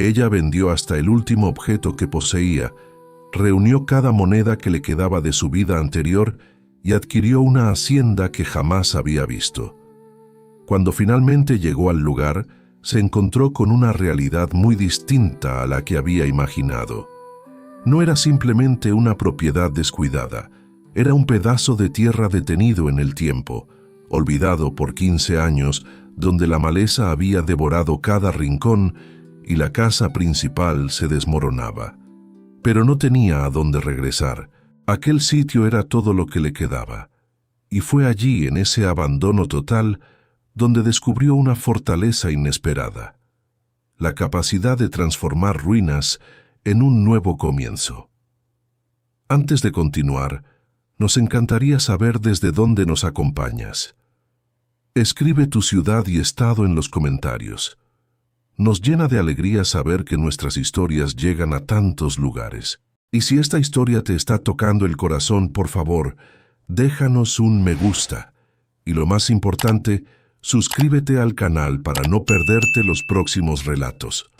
Ella vendió hasta el último objeto que poseía, reunió cada moneda que le quedaba de su vida anterior y adquirió una hacienda que jamás había visto. Cuando finalmente llegó al lugar, se encontró con una realidad muy distinta a la que había imaginado. No era simplemente una propiedad descuidada, era un pedazo de tierra detenido en el tiempo, olvidado por 15 años, donde la maleza había devorado cada rincón y la casa principal se desmoronaba. Pero no tenía a dónde regresar. Aquel sitio era todo lo que le quedaba. Y fue allí, en ese abandono total, donde descubrió una fortaleza inesperada: la capacidad de transformar ruinas en un nuevo comienzo. Antes de continuar, nos encantaría saber desde dónde nos acompañas. Escribe tu ciudad y estado en los comentarios. Nos llena de alegría saber que nuestras historias llegan a tantos lugares. Y si esta historia te está tocando el corazón, por favor, déjanos un me gusta. Y lo más importante, suscríbete al canal para no perderte los próximos relatos.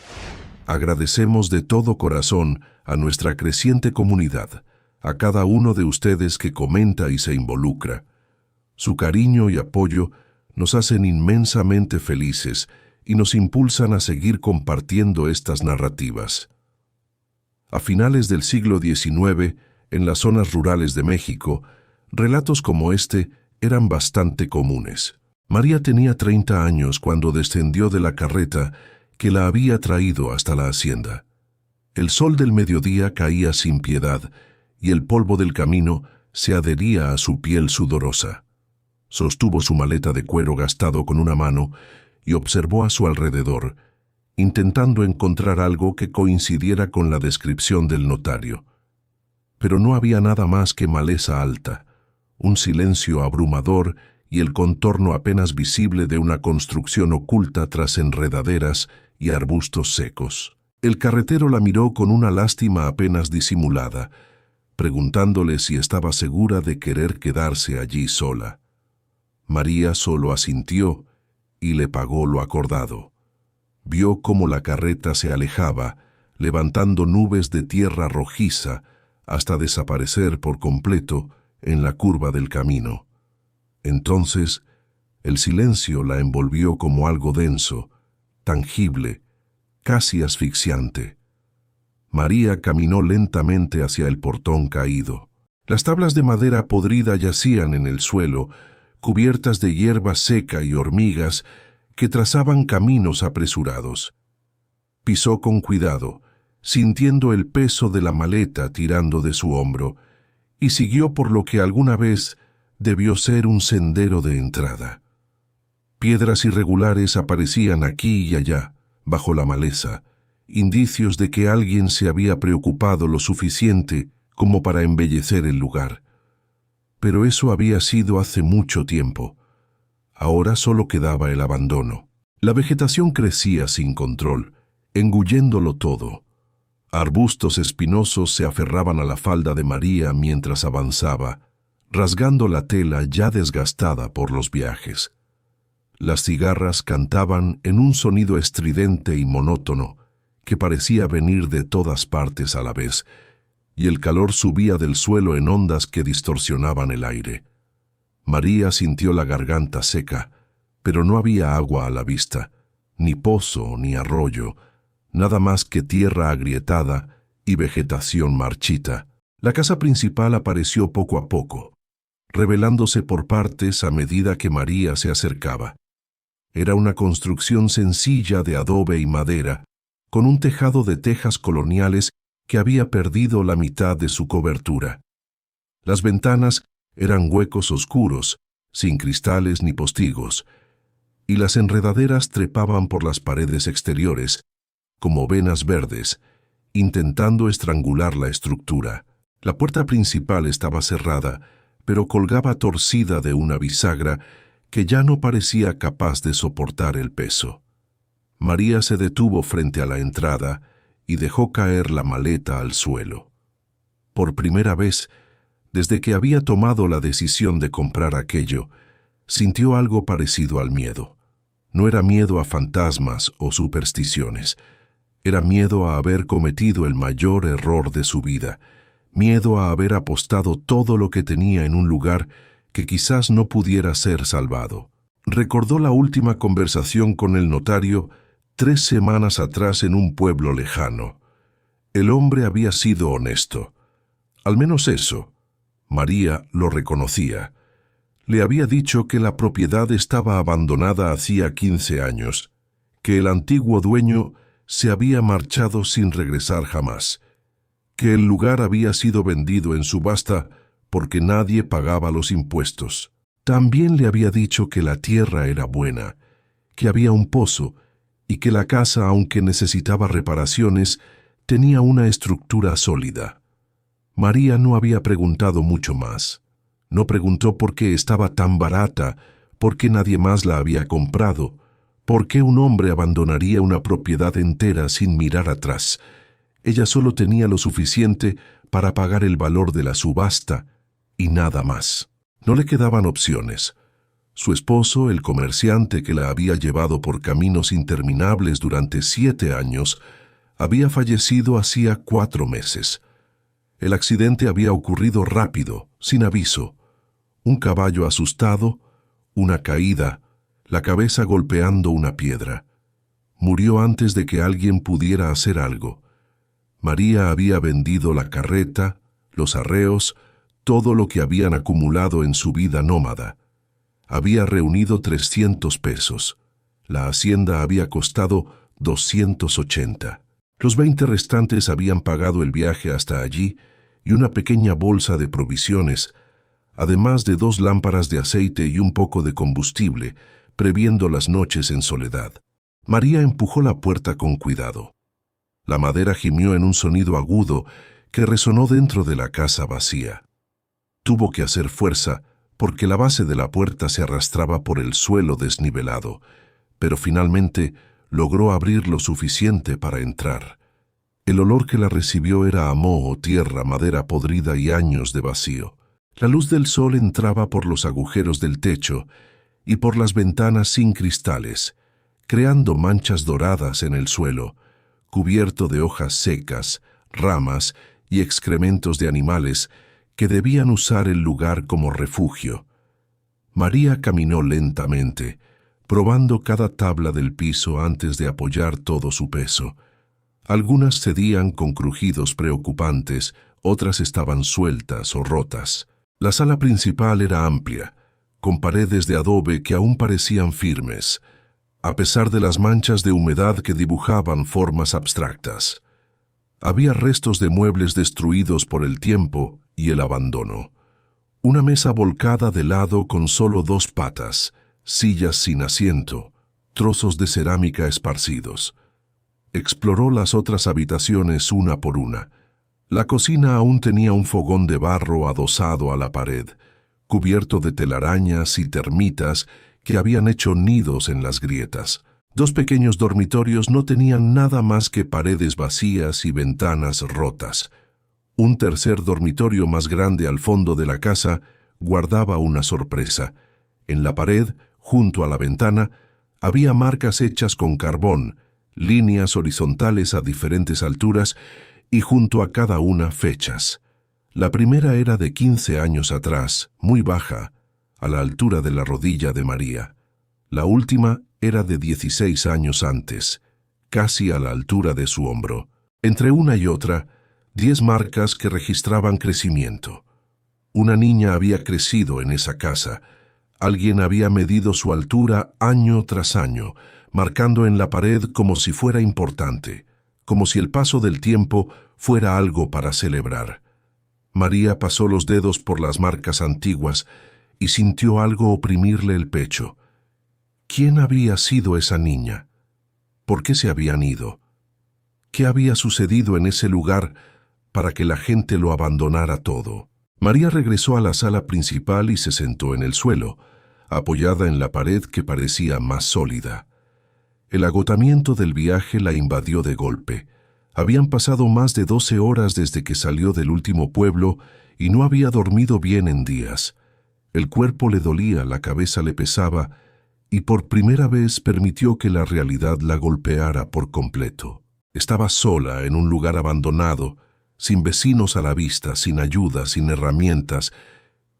Agradecemos de todo corazón a nuestra creciente comunidad, a cada uno de ustedes que comenta y se involucra. Su cariño y apoyo nos hacen inmensamente felices y nos impulsan a seguir compartiendo estas narrativas. A finales del siglo XIX, en las zonas rurales de México, relatos como este eran bastante comunes. María tenía 30 años cuando descendió de la carreta que la había traído hasta la hacienda. El sol del mediodía caía sin piedad y el polvo del camino se adhería a su piel sudorosa. Sostuvo su maleta de cuero gastado con una mano y observó a su alrededor, intentando encontrar algo que coincidiera con la descripción del notario. Pero no había nada más que maleza alta, un silencio abrumador y el contorno apenas visible de una construcción oculta tras enredaderas y arbustos secos. El carretero la miró con una lástima apenas disimulada, preguntándole si estaba segura de querer quedarse allí sola. María solo asintió y le pagó lo acordado. Vio cómo la carreta se alejaba, levantando nubes de tierra rojiza hasta desaparecer por completo en la curva del camino. Entonces, el silencio la envolvió como algo denso, tangible, casi asfixiante. María caminó lentamente hacia el portón caído. Las tablas de madera podrida yacían en el suelo, cubiertas de hierba seca y hormigas que trazaban caminos apresurados. Pisó con cuidado, sintiendo el peso de la maleta tirando de su hombro, y siguió por lo que alguna vez debió ser un sendero de entrada. Piedras irregulares aparecían aquí y allá, bajo la maleza, indicios de que alguien se había preocupado lo suficiente como para embellecer el lugar. Pero eso había sido hace mucho tiempo. Ahora solo quedaba el abandono. La vegetación crecía sin control, engulléndolo todo. Arbustos espinosos se aferraban a la falda de María mientras avanzaba, rasgando la tela ya desgastada por los viajes. Las cigarras cantaban en un sonido estridente y monótono que parecía venir de todas partes a la vez, y el calor subía del suelo en ondas que distorsionaban el aire. María sintió la garganta seca, pero no había agua a la vista, ni pozo ni arroyo, nada más que tierra agrietada y vegetación marchita. La casa principal apareció poco a poco, revelándose por partes a medida que María se acercaba. Era una construcción sencilla de adobe y madera, con un tejado de tejas coloniales que había perdido la mitad de su cobertura. Las ventanas eran huecos oscuros, sin cristales ni postigos, y las enredaderas trepaban por las paredes exteriores, como venas verdes, intentando estrangular la estructura. La puerta principal estaba cerrada, pero colgaba torcida de una bisagra que ya no parecía capaz de soportar el peso. María se detuvo frente a la entrada y dejó caer la maleta al suelo. Por primera vez, desde que había tomado la decisión de comprar aquello, sintió algo parecido al miedo. No era miedo a fantasmas o supersticiones. Era miedo a haber cometido el mayor error de su vida, miedo a haber apostado todo lo que tenía en un lugar que quizás no pudiera ser salvado. Recordó la última conversación con el notario 3 semanas atrás en un pueblo lejano. El hombre había sido honesto. Al menos eso. María lo reconocía. Le había dicho que la propiedad estaba abandonada hacía 15 años, que el antiguo dueño se había marchado sin regresar jamás, que el lugar había sido vendido en subasta porque nadie pagaba los impuestos. También le había dicho que la tierra era buena, que había un pozo y que la casa, aunque necesitaba reparaciones, tenía una estructura sólida. María no había preguntado mucho más. No preguntó por qué estaba tan barata, por qué nadie más la había comprado, por qué un hombre abandonaría una propiedad entera sin mirar atrás. Ella solo tenía lo suficiente para pagar el valor de la subasta y nada más. No le quedaban opciones. Su esposo, el comerciante que la había llevado por caminos interminables durante 7 años, había fallecido hacía 4 meses. El accidente había ocurrido rápido, sin aviso. Un caballo asustado, una caída, la cabeza golpeando una piedra. Murió antes de que alguien pudiera hacer algo. María había vendido la carreta, los arreos, todo lo que habían acumulado en su vida nómada. Había reunido 300 pesos. La hacienda había costado 280. Los 20 restantes habían pagado el viaje hasta allí y una pequeña bolsa de provisiones, además de 2 lámparas de aceite y un poco de combustible, previendo las noches en soledad. María empujó la puerta con cuidado. La madera gimió en un sonido agudo que resonó dentro de la casa vacía. Tuvo que hacer fuerza porque la base de la puerta se arrastraba por el suelo desnivelado, pero finalmente logró abrir lo suficiente para entrar. El olor que la recibió era a moho, tierra, madera podrida y años de vacío. La luz del sol entraba por los agujeros del techo y por las ventanas sin cristales, creando manchas doradas en el suelo, cubierto de hojas secas, ramas y excrementos de animales que debían usar el lugar como refugio. María caminó lentamente, probando cada tabla del piso antes de apoyar todo su peso. Algunas cedían con crujidos preocupantes, otras estaban sueltas o rotas. La sala principal era amplia, con paredes de adobe que aún parecían firmes, a pesar de las manchas de humedad que dibujaban formas abstractas. Había restos de muebles destruidos por el tiempo y el abandono. Una mesa volcada de lado con solo 2 patas, sillas sin asiento, trozos de cerámica esparcidos. Exploró las otras habitaciones una por una. La cocina aún tenía un fogón de barro adosado a la pared, cubierto de telarañas y termitas que habían hecho nidos en las grietas. 2 pequeños dormitorios no tenían nada más que paredes vacías y ventanas rotas. Un tercer dormitorio más grande al fondo de la casa guardaba una sorpresa. En la pared, junto a la ventana, había marcas hechas con carbón, líneas horizontales a diferentes alturas y junto a cada una fechas. La primera era de 15 años atrás, muy baja, a la altura de la rodilla de María. La última era de 16 años antes, casi a la altura de su hombro. Entre una y otra, 10 marcas que registraban crecimiento. Una niña había crecido en esa casa. Alguien había medido su altura año tras año, marcando en la pared como si fuera importante, como si el paso del tiempo fuera algo para celebrar. María pasó los dedos por las marcas antiguas y sintió algo oprimirle el pecho. ¿Quién había sido esa niña? ¿Por qué se habían ido? ¿Qué había sucedido en ese lugar para que la gente lo abandonara todo? María regresó a la sala principal y se sentó en el suelo, apoyada en la pared que parecía más sólida. El agotamiento del viaje la invadió de golpe. Habían pasado más de 12 horas desde que salió del último pueblo y no había dormido bien en días. El cuerpo le dolía, la cabeza le pesaba y por primera vez permitió que la realidad la golpeara por completo. Estaba sola en un lugar abandonado, sin vecinos a la vista, sin ayuda, sin herramientas,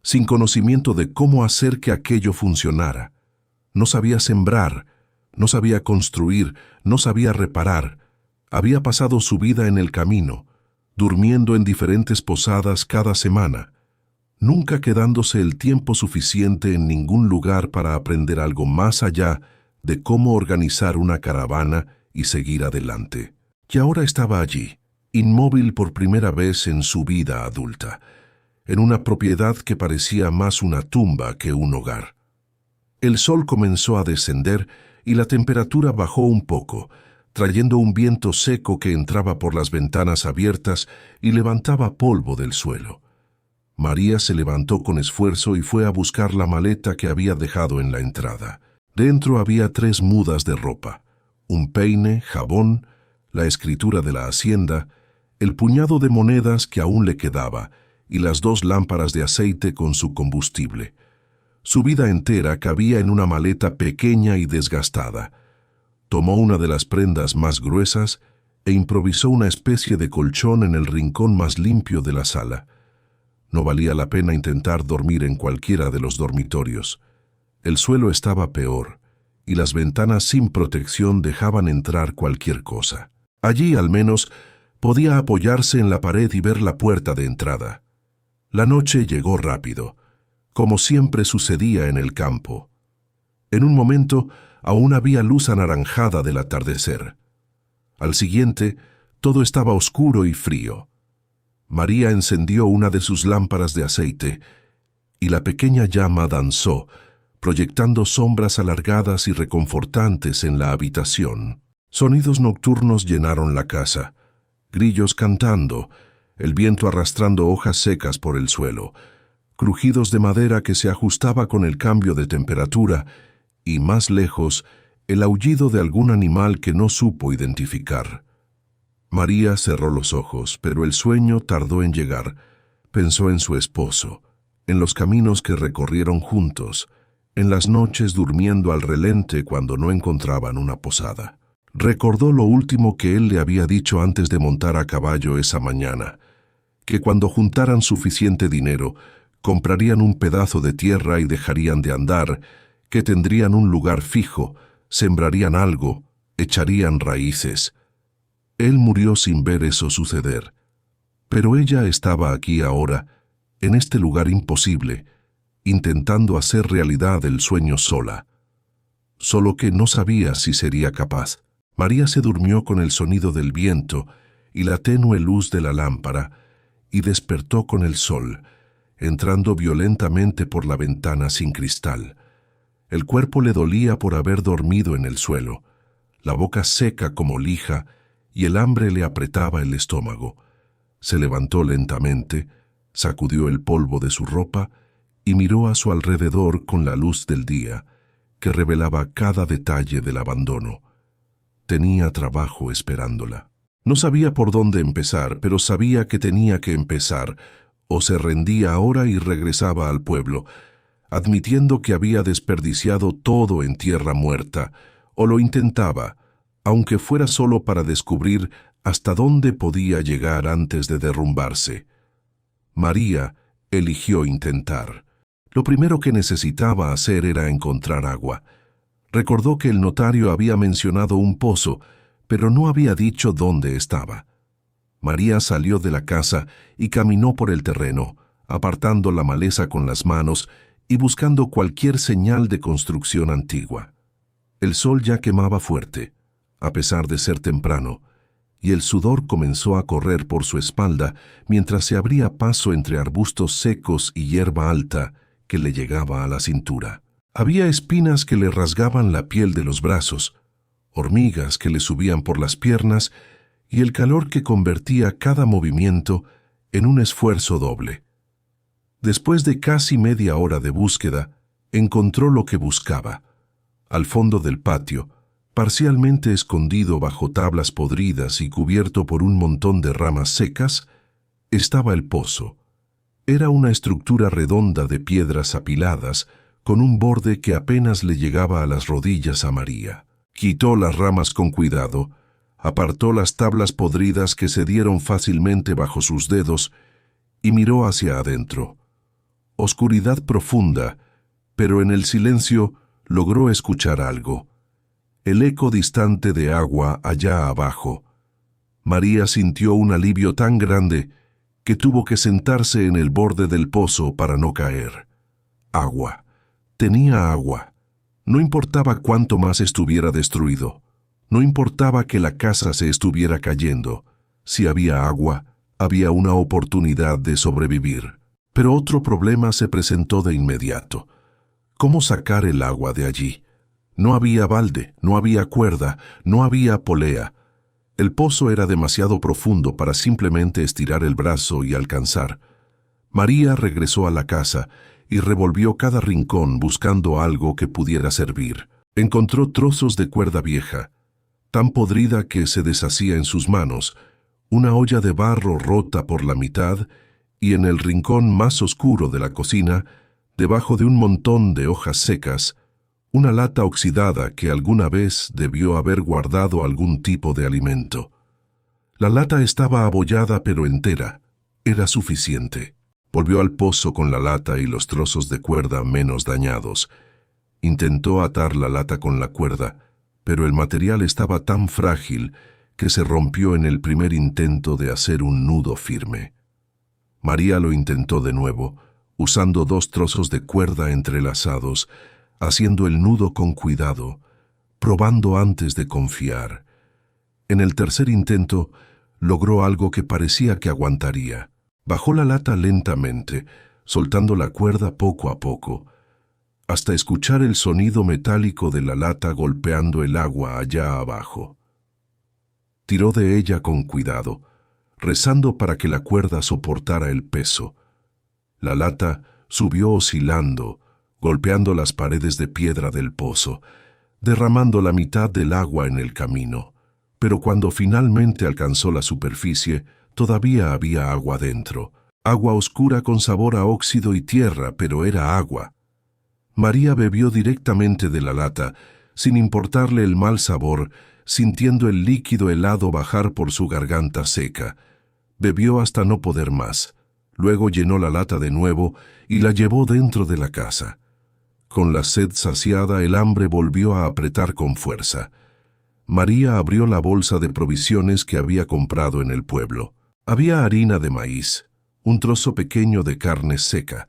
sin conocimiento de cómo hacer que aquello funcionara. No sabía sembrar, no sabía construir, no sabía reparar. Había pasado su vida en el camino, durmiendo en diferentes posadas cada semana, nunca quedándose el tiempo suficiente en ningún lugar para aprender algo más allá de cómo organizar una caravana y seguir adelante. Y ahora estaba allí, inmóvil por primera vez en su vida adulta, en una propiedad que parecía más una tumba que un hogar. El sol comenzó a descender y la temperatura bajó un poco, trayendo un viento seco que entraba por las ventanas abiertas y levantaba polvo del suelo. María se levantó con esfuerzo y fue a buscar la maleta que había dejado en la entrada. Dentro había 3 mudas de ropa, un peine, jabón, la escritura de la hacienda, el puñado de monedas que aún le quedaba y las 2 lámparas de aceite con su combustible. Su vida entera cabía en una maleta pequeña y desgastada. Tomó una de las prendas más gruesas e improvisó una especie de colchón en el rincón más limpio de la sala. No valía la pena intentar dormir en cualquiera de los dormitorios. El suelo estaba peor, y las ventanas sin protección dejaban entrar cualquier cosa. Allí, al menos, podía apoyarse en la pared y ver la puerta de entrada. La noche llegó rápido, como siempre sucedía en el campo. En un momento, aún había luz anaranjada del atardecer. Al siguiente, todo estaba oscuro y frío. María encendió una de sus lámparas de aceite y la pequeña llama danzó, proyectando sombras alargadas y reconfortantes en la habitación. Sonidos nocturnos llenaron la casa, grillos cantando, el viento arrastrando hojas secas por el suelo, crujidos de madera que se ajustaba con el cambio de temperatura y, más lejos, el aullido de algún animal que no supo identificar. María cerró los ojos, pero el sueño tardó en llegar. Pensó en su esposo, en los caminos que recorrieron juntos, en las noches durmiendo al relente cuando no encontraban una posada. Recordó lo último que él le había dicho antes de montar a caballo esa mañana, que cuando juntaran suficiente dinero, comprarían un pedazo de tierra y dejarían de andar, que tendrían un lugar fijo, sembrarían algo, echarían raíces. Él murió sin ver eso suceder, pero ella estaba aquí ahora, en este lugar imposible, intentando hacer realidad el sueño sola. Solo que no sabía si sería capaz. María se durmió con el sonido del viento y la tenue luz de la lámpara, y despertó con el sol, entrando violentamente por la ventana sin cristal. El cuerpo le dolía por haber dormido en el suelo, la boca seca como lija, y el hambre le apretaba el estómago. Se levantó lentamente, sacudió el polvo de su ropa y miró a su alrededor con la luz del día, que revelaba cada detalle del abandono. Tenía trabajo esperándola. No sabía por dónde empezar, pero sabía que tenía que empezar, o se rendía ahora y regresaba al pueblo, admitiendo que había desperdiciado todo en tierra muerta, o lo intentaba, aunque fuera solo para descubrir hasta dónde podía llegar antes de derrumbarse. María eligió intentar. Lo primero que necesitaba hacer era encontrar agua. Recordó que el notario había mencionado un pozo, pero no había dicho dónde estaba. María salió de la casa y caminó por el terreno, apartando la maleza con las manos y buscando cualquier señal de construcción antigua. El sol ya quemaba fuerte, a pesar de ser temprano, y el sudor comenzó a correr por su espalda mientras se abría paso entre arbustos secos y hierba alta que le llegaba a la cintura. Había espinas que le rasgaban la piel de los brazos, hormigas que le subían por las piernas y el calor que convertía cada movimiento en un esfuerzo doble. Después de casi media hora de búsqueda, encontró lo que buscaba. Al fondo del patio, parcialmente escondido bajo tablas podridas y cubierto por un montón de ramas secas, estaba el pozo. Era una estructura redonda de piedras apiladas, con un borde que apenas le llegaba a las rodillas a María. Quitó las ramas con cuidado, apartó las tablas podridas que cedieron fácilmente bajo sus dedos y miró hacia adentro. Oscuridad profunda, pero en el silencio logró escuchar algo. El eco distante de agua allá abajo. María sintió un alivio tan grande que tuvo que sentarse en el borde del pozo para no caer. Agua. Tenía agua. No importaba cuánto más estuviera destruido. No importaba que la casa se estuviera cayendo. Si había agua, había una oportunidad de sobrevivir. Pero otro problema se presentó de inmediato. ¿Cómo sacar el agua de allí? No había balde, no había cuerda, no había polea. El pozo era demasiado profundo para simplemente estirar el brazo y alcanzar. María regresó a la casa y revolvió cada rincón buscando algo que pudiera servir. Encontró trozos de cuerda vieja, tan podrida que se deshacía en sus manos, una olla de barro rota por la mitad y en el rincón más oscuro de la cocina, debajo de un montón de hojas secas, una lata oxidada que alguna vez debió haber guardado algún tipo de alimento. La lata estaba abollada pero entera. Era suficiente. Volvió al pozo con la lata y los trozos de cuerda menos dañados. Intentó atar la lata con la cuerda, pero el material estaba tan frágil que se rompió en el primer intento de hacer un nudo firme. María lo intentó de nuevo, usando 2 trozos de cuerda entrelazados, haciendo el nudo con cuidado, probando antes de confiar. En el tercer intento, logró algo que parecía que aguantaría. Bajó la lata lentamente, soltando la cuerda poco a poco, hasta escuchar el sonido metálico de la lata golpeando el agua allá abajo. Tiró de ella con cuidado, rezando para que la cuerda soportara el peso. La lata subió oscilando, golpeando las paredes de piedra del pozo, derramando la mitad del agua en el camino. Pero cuando finalmente alcanzó la superficie, todavía había agua dentro. Agua oscura con sabor a óxido y tierra, pero era agua. María bebió directamente de la lata, sin importarle el mal sabor, sintiendo el líquido helado bajar por su garganta seca. Bebió hasta no poder más. Luego llenó la lata de nuevo y la llevó dentro de la casa. Con la sed saciada, el hambre volvió a apretar con fuerza. María abrió la bolsa de provisiones que había comprado en el pueblo. Había harina de maíz, un trozo pequeño de carne seca,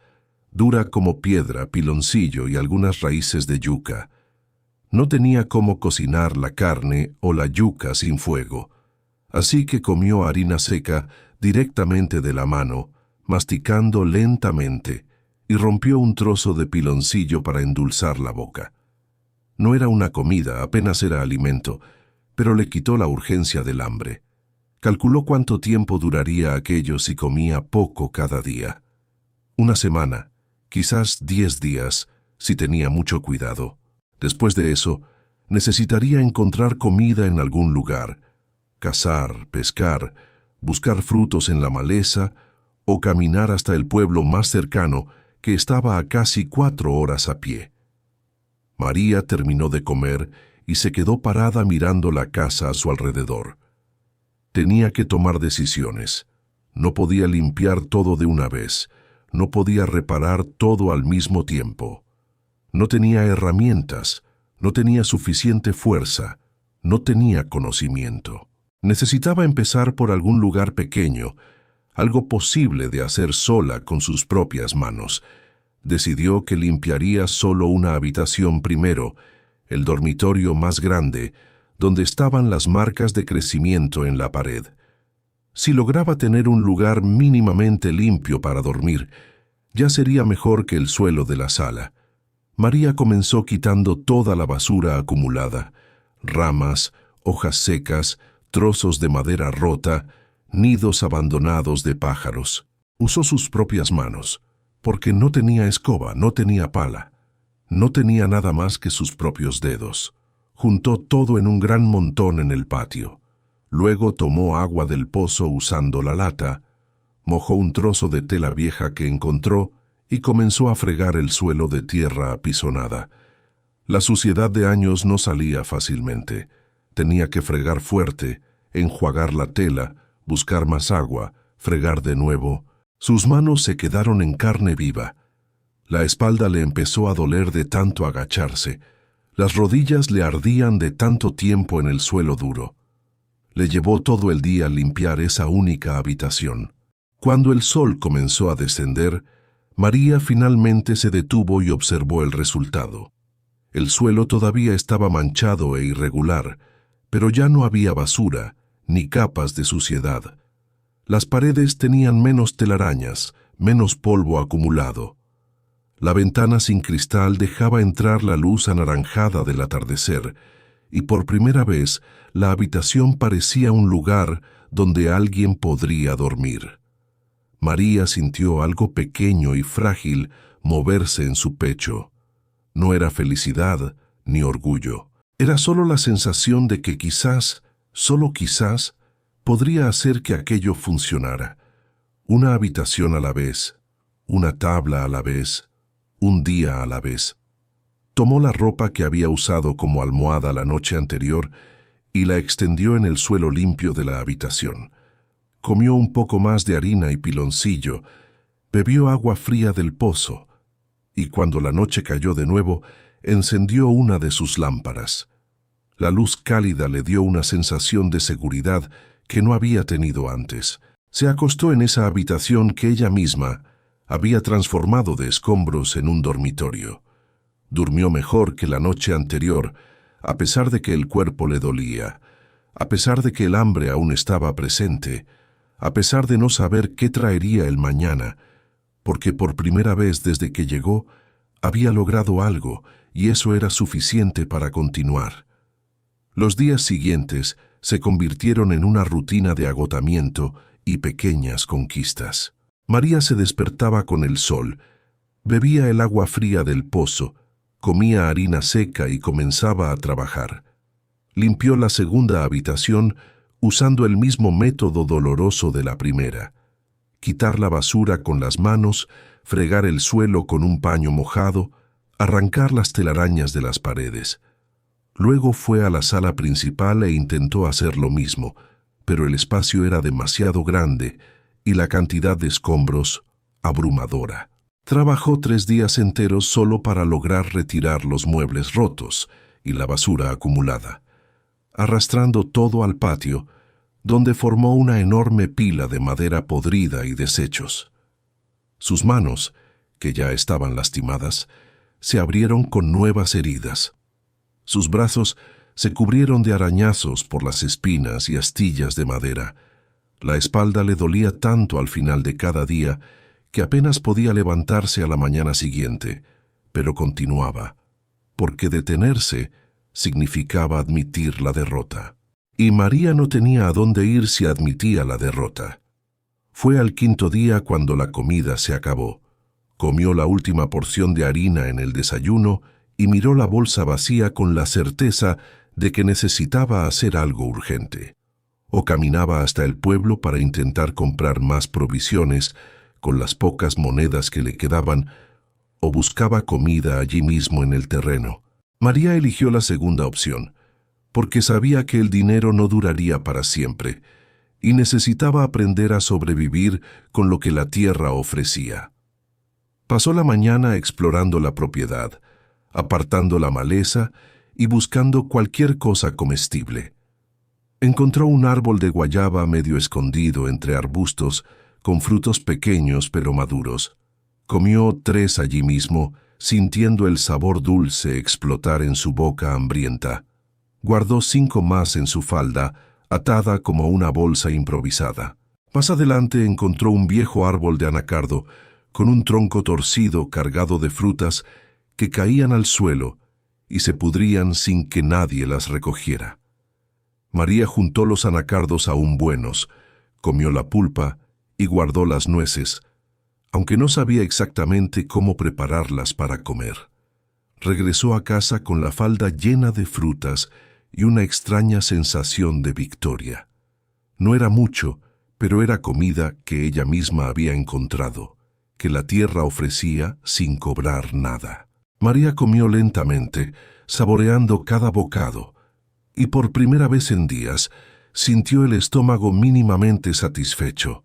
dura como piedra, piloncillo y algunas raíces de yuca. No tenía cómo cocinar la carne o la yuca sin fuego, así que comió harina seca directamente de la mano, masticando lentamente, y rompió un trozo de piloncillo para endulzar la boca. No era una comida, apenas era alimento, pero le quitó la urgencia del hambre. Calculó cuánto tiempo duraría aquello si comía poco cada día. 1 semana, quizás 10 días, si tenía mucho cuidado. Después de eso, necesitaría encontrar comida en algún lugar, cazar, pescar, buscar frutos en la maleza o caminar hasta el pueblo más cercano que estaba a casi 4 horas a pie. María terminó de comer y se quedó parada mirando la casa a su alrededor. Tenía que tomar decisiones. No podía limpiar todo de una vez. No podía reparar todo al mismo tiempo. No tenía herramientas. No tenía suficiente fuerza. No tenía conocimiento. Necesitaba empezar por algún lugar pequeño, algo posible de hacer sola con sus propias manos. Decidió que limpiaría solo una habitación primero, el dormitorio más grande, donde estaban las marcas de crecimiento en la pared. Si lograba tener un lugar mínimamente limpio para dormir, ya sería mejor que el suelo de la sala. María comenzó quitando toda la basura acumulada, ramas, hojas secas, trozos de madera rota, nidos abandonados de pájaros. Usó sus propias manos, porque no tenía escoba, no tenía pala. No tenía nada más que sus propios dedos. Juntó todo en un gran montón en el patio. Luego tomó agua del pozo usando la lata, mojó un trozo de tela vieja que encontró y comenzó a fregar el suelo de tierra apisonada. La suciedad de años no salía fácilmente. Tenía que fregar fuerte, enjuagar la tela, buscar más agua, fregar de nuevo. Sus manos se quedaron en carne viva. La espalda le empezó a doler de tanto agacharse. Las rodillas le ardían de tanto tiempo en el suelo duro. Le llevó todo el día limpiar esa única habitación. Cuando el sol comenzó a descender, María finalmente se detuvo y observó el resultado. El suelo todavía estaba manchado e irregular, pero ya no había basura ni capas de suciedad. Las paredes tenían menos telarañas, menos polvo acumulado. La ventana sin cristal dejaba entrar la luz anaranjada del atardecer, y por primera vez la habitación parecía un lugar donde alguien podría dormir. María sintió algo pequeño y frágil moverse en su pecho. No era felicidad ni orgullo. Era solo la sensación de que quizás, solo quizás, podría hacer que aquello funcionara. Una habitación a la vez, una tabla a la vez, un día a la vez. Tomó la ropa que había usado como almohada la noche anterior y la extendió en el suelo limpio de la habitación. Comió un poco más de harina y piloncillo, bebió agua fría del pozo, y cuando la noche cayó de nuevo, encendió una de sus lámparas. La luz cálida le dio una sensación de seguridad que no había tenido antes. Se acostó en esa habitación que ella misma había transformado de escombros en un dormitorio. Durmió mejor que la noche anterior, a pesar de que el cuerpo le dolía, a pesar de que el hambre aún estaba presente, a pesar de no saber qué traería el mañana, porque por primera vez desde que llegó había logrado algo y eso era suficiente para continuar. Los días siguientes se convirtieron en una rutina de agotamiento y pequeñas conquistas. María se despertaba con el sol, bebía el agua fría del pozo, comía harina seca y comenzaba a trabajar. Limpió la segunda habitación usando el mismo método doloroso de la primera. Quitar la basura con las manos, fregar el suelo con un paño mojado, arrancar las telarañas de las paredes. Luego fue a la sala principal e intentó hacer lo mismo, pero el espacio era demasiado grande y la cantidad de escombros abrumadora. Trabajó 3 días enteros solo para lograr retirar los muebles rotos y la basura acumulada, arrastrando todo al patio, donde formó una enorme pila de madera podrida y desechos. Sus manos, que ya estaban lastimadas, se abrieron con nuevas heridas. Sus brazos se cubrieron de arañazos por las espinas y astillas de madera. La espalda le dolía tanto al final de cada día que apenas podía levantarse a la mañana siguiente, pero continuaba, porque detenerse significaba admitir la derrota. Y María no tenía a dónde ir si admitía la derrota. Fue al 5.º día cuando la comida se acabó. Comió la última porción de harina en el desayuno y miró la bolsa vacía con la certeza de que necesitaba hacer algo urgente. O caminaba hasta el pueblo para intentar comprar más provisiones con las pocas monedas que le quedaban, o buscaba comida allí mismo en el terreno. María eligió la segunda opción, porque sabía que el dinero no duraría para siempre, y necesitaba aprender a sobrevivir con lo que la tierra ofrecía. Pasó la mañana explorando la propiedad, apartando la maleza y buscando cualquier cosa comestible. Encontró un árbol de guayaba medio escondido entre arbustos, con frutos pequeños pero maduros. Comió 3 allí mismo, sintiendo el sabor dulce explotar en su boca hambrienta. Guardó 5 más en su falda, atada como una bolsa improvisada. Más adelante encontró un viejo árbol de anacardo, con un tronco torcido cargado de frutas que caían al suelo y se pudrían sin que nadie las recogiera. María juntó los anacardos aún buenos, comió la pulpa y guardó las nueces, aunque no sabía exactamente cómo prepararlas para comer. Regresó a casa con la falda llena de frutas y una extraña sensación de victoria. No era mucho, pero era comida que ella misma había encontrado, que la tierra ofrecía sin cobrar nada. María comió lentamente, saboreando cada bocado, y por primera vez en días sintió el estómago mínimamente satisfecho.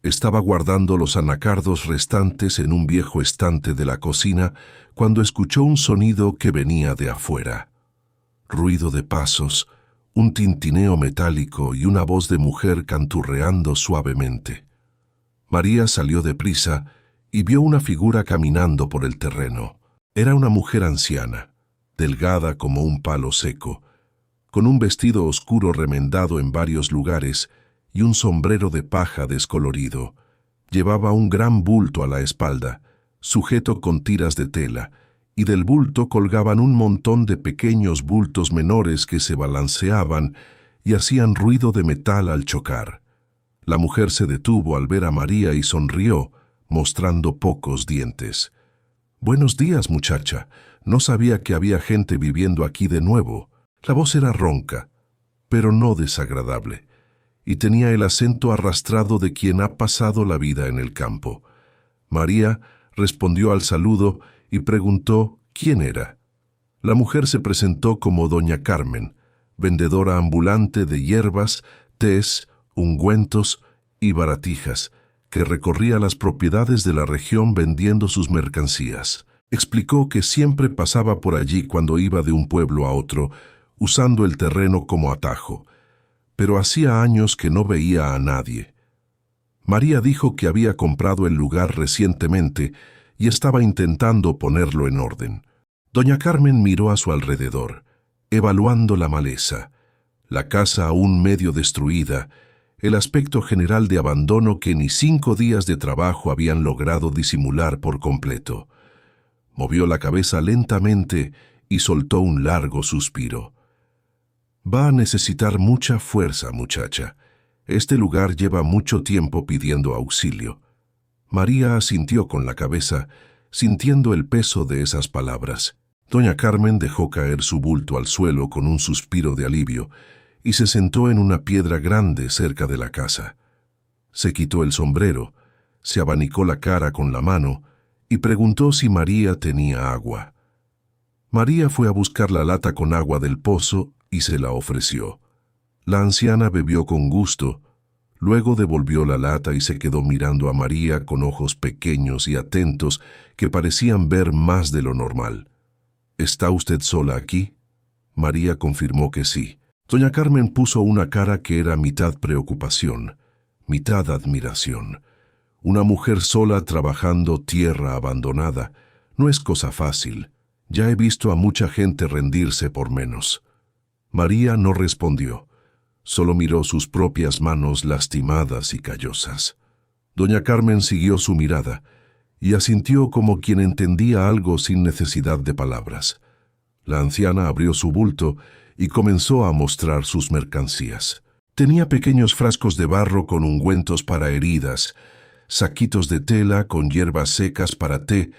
Estaba guardando los anacardos restantes en un viejo estante de la cocina cuando escuchó un sonido que venía de afuera. Ruido de pasos, un tintineo metálico y una voz de mujer canturreando suavemente. María salió deprisa y vio una figura caminando por el terreno. Era una mujer anciana, delgada como un palo seco, con un vestido oscuro remendado en varios lugares y un sombrero de paja descolorido. Llevaba un gran bulto a la espalda, sujeto con tiras de tela, y del bulto colgaban un montón de pequeños bultos menores que se balanceaban y hacían ruido de metal al chocar. La mujer se detuvo al ver a María y sonrió, mostrando pocos dientes. «Buenos días, muchacha. No sabía que había gente viviendo aquí de nuevo». La voz era ronca, pero no desagradable, y tenía el acento arrastrado de quien ha pasado la vida en el campo. María respondió al saludo y preguntó quién era. La mujer se presentó como doña Carmen, vendedora ambulante de hierbas, tés, ungüentos y baratijas, que recorría las propiedades de la región vendiendo sus mercancías. Explicó que siempre pasaba por allí cuando iba de un pueblo a otro, usando el terreno como atajo, pero hacía años que no veía a nadie. María dijo que había comprado el lugar recientemente y estaba intentando ponerlo en orden. Doña Carmen miró a su alrededor, evaluando la maleza, la casa aún medio destruida, el aspecto general de abandono que ni 5 días de trabajo habían logrado disimular por completo. Movió la cabeza lentamente y soltó un largo suspiro. «Va a necesitar mucha fuerza, muchacha. Este lugar lleva mucho tiempo pidiendo auxilio». María asintió con la cabeza, sintiendo el peso de esas palabras. Doña Carmen dejó caer su bulto al suelo con un suspiro de alivio y se sentó en una piedra grande cerca de la casa. Se quitó el sombrero, se abanicó la cara con la mano y preguntó si María tenía agua. María fue a buscar la lata con agua del pozo y se la ofreció. La anciana bebió con gusto, luego devolvió la lata y se quedó mirando a María con ojos pequeños y atentos que parecían ver más de lo normal. «¿Está usted sola aquí?» María confirmó que sí. Doña Carmen puso una cara que era mitad preocupación, mitad admiración. Una mujer sola trabajando tierra abandonada no es cosa fácil. Ya he visto a mucha gente rendirse por menos. María no respondió, solo miró sus propias manos lastimadas y callosas. Doña Carmen siguió su mirada y asintió como quien entendía algo sin necesidad de palabras. La anciana abrió su bulto y comenzó a mostrar sus mercancías. Tenía pequeños frascos de barro con ungüentos para heridas, saquitos de tela con hierbas secas para té,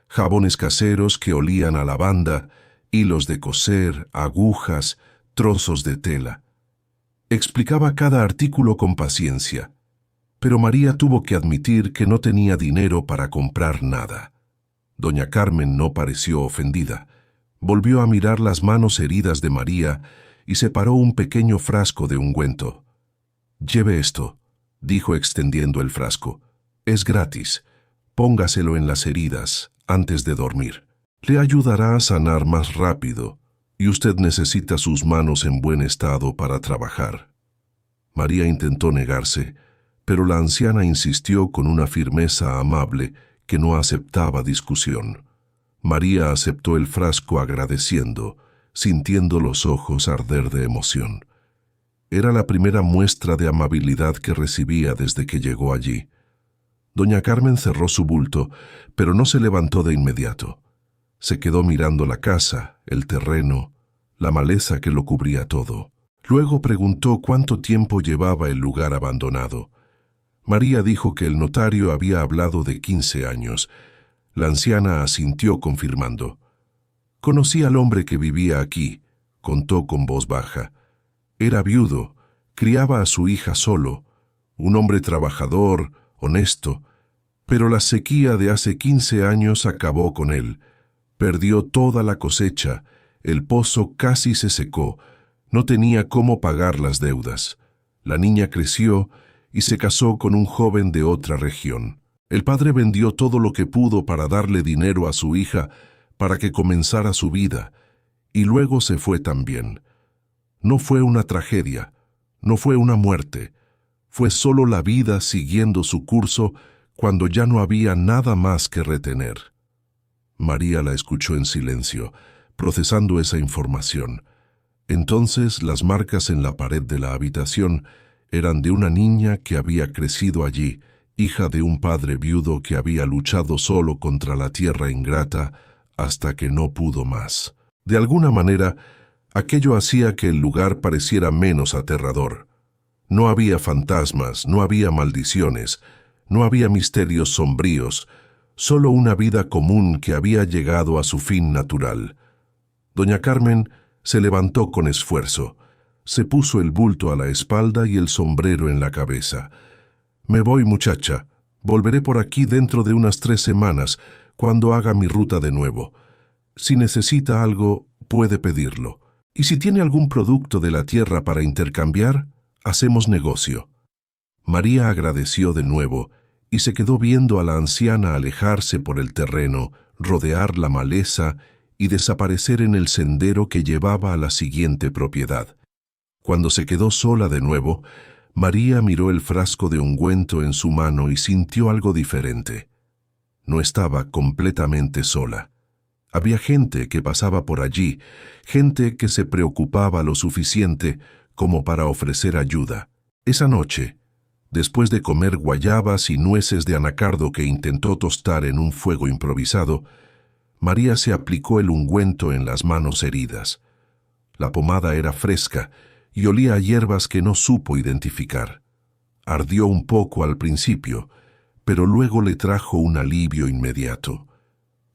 jabones caseros que olían a lavanda, hilos de coser, agujas, trozos de tela. Explicaba cada artículo con paciencia, pero María tuvo que admitir que no tenía dinero para comprar nada. Doña Carmen no pareció ofendida. Volvió a mirar las manos heridas de María y separó un pequeño frasco de ungüento. «Lleve esto», dijo extendiendo el frasco. «Es gratis. Póngaselo en las heridas antes de dormir. Le ayudará a sanar más rápido y usted necesita sus manos en buen estado para trabajar». María intentó negarse, pero la anciana insistió con una firmeza amable que no aceptaba discusión. María aceptó el frasco agradeciendo, sintiendo los ojos arder de emoción. Era la primera muestra de amabilidad que recibía desde que llegó allí. Doña Carmen cerró su bulto, pero no se levantó de inmediato. Se quedó mirando la casa, el terreno, la maleza que lo cubría todo. Luego preguntó cuánto tiempo llevaba el lugar abandonado. María dijo que el notario había hablado de 15 años. La anciana asintió confirmando. «Conocí al hombre que vivía aquí», contó con voz baja. «Era viudo, criaba a su hija solo, un hombre trabajador, honesto, pero la sequía de hace 15 años acabó con él. Perdió toda la cosecha, el pozo casi se secó, No tenía cómo pagar las deudas. La niña creció y se casó con un joven de otra región. El padre vendió todo lo que pudo para darle dinero a su hija para que comenzara su vida, y luego se fue también. No fue una tragedia, no fue una muerte, fue solo la vida siguiendo su curso cuando ya no había nada más que retener. María la escuchó en silencio, procesando esa información. Entonces las marcas en la pared de la habitación eran de una niña que había crecido allí, hija de un padre viudo que había luchado solo contra la tierra ingrata hasta que no pudo más. De alguna manera, aquello hacía que el lugar pareciera menos aterrador. No había fantasmas, no había maldiciones, no había misterios sombríos, solo una vida común que había llegado a su fin natural. Doña Carmen se levantó con esfuerzo. Se puso el bulto a la espalda y el sombrero en la cabeza. «Me voy, muchacha. Volveré por aquí dentro de unas 3 semanas, cuando haga mi ruta de nuevo. Si necesita algo, puede pedirlo. Y si tiene algún producto de la tierra para intercambiar, hacemos negocio». María agradeció de nuevo y se quedó viendo a la anciana alejarse por el terreno, rodear la maleza y desaparecer en el sendero que llevaba a la siguiente propiedad. Cuando se quedó sola de nuevo, María miró el frasco de ungüento en su mano y sintió algo diferente. No estaba completamente sola. Había gente que pasaba por allí, gente que se preocupaba lo suficiente como para ofrecer ayuda. Esa noche, después de comer guayabas y nueces de anacardo que intentó tostar en un fuego improvisado, María se aplicó el ungüento en las manos heridas. La pomada era fresca y olía a hierbas que no supo identificar. Ardió un poco al principio, pero luego le trajo un alivio inmediato.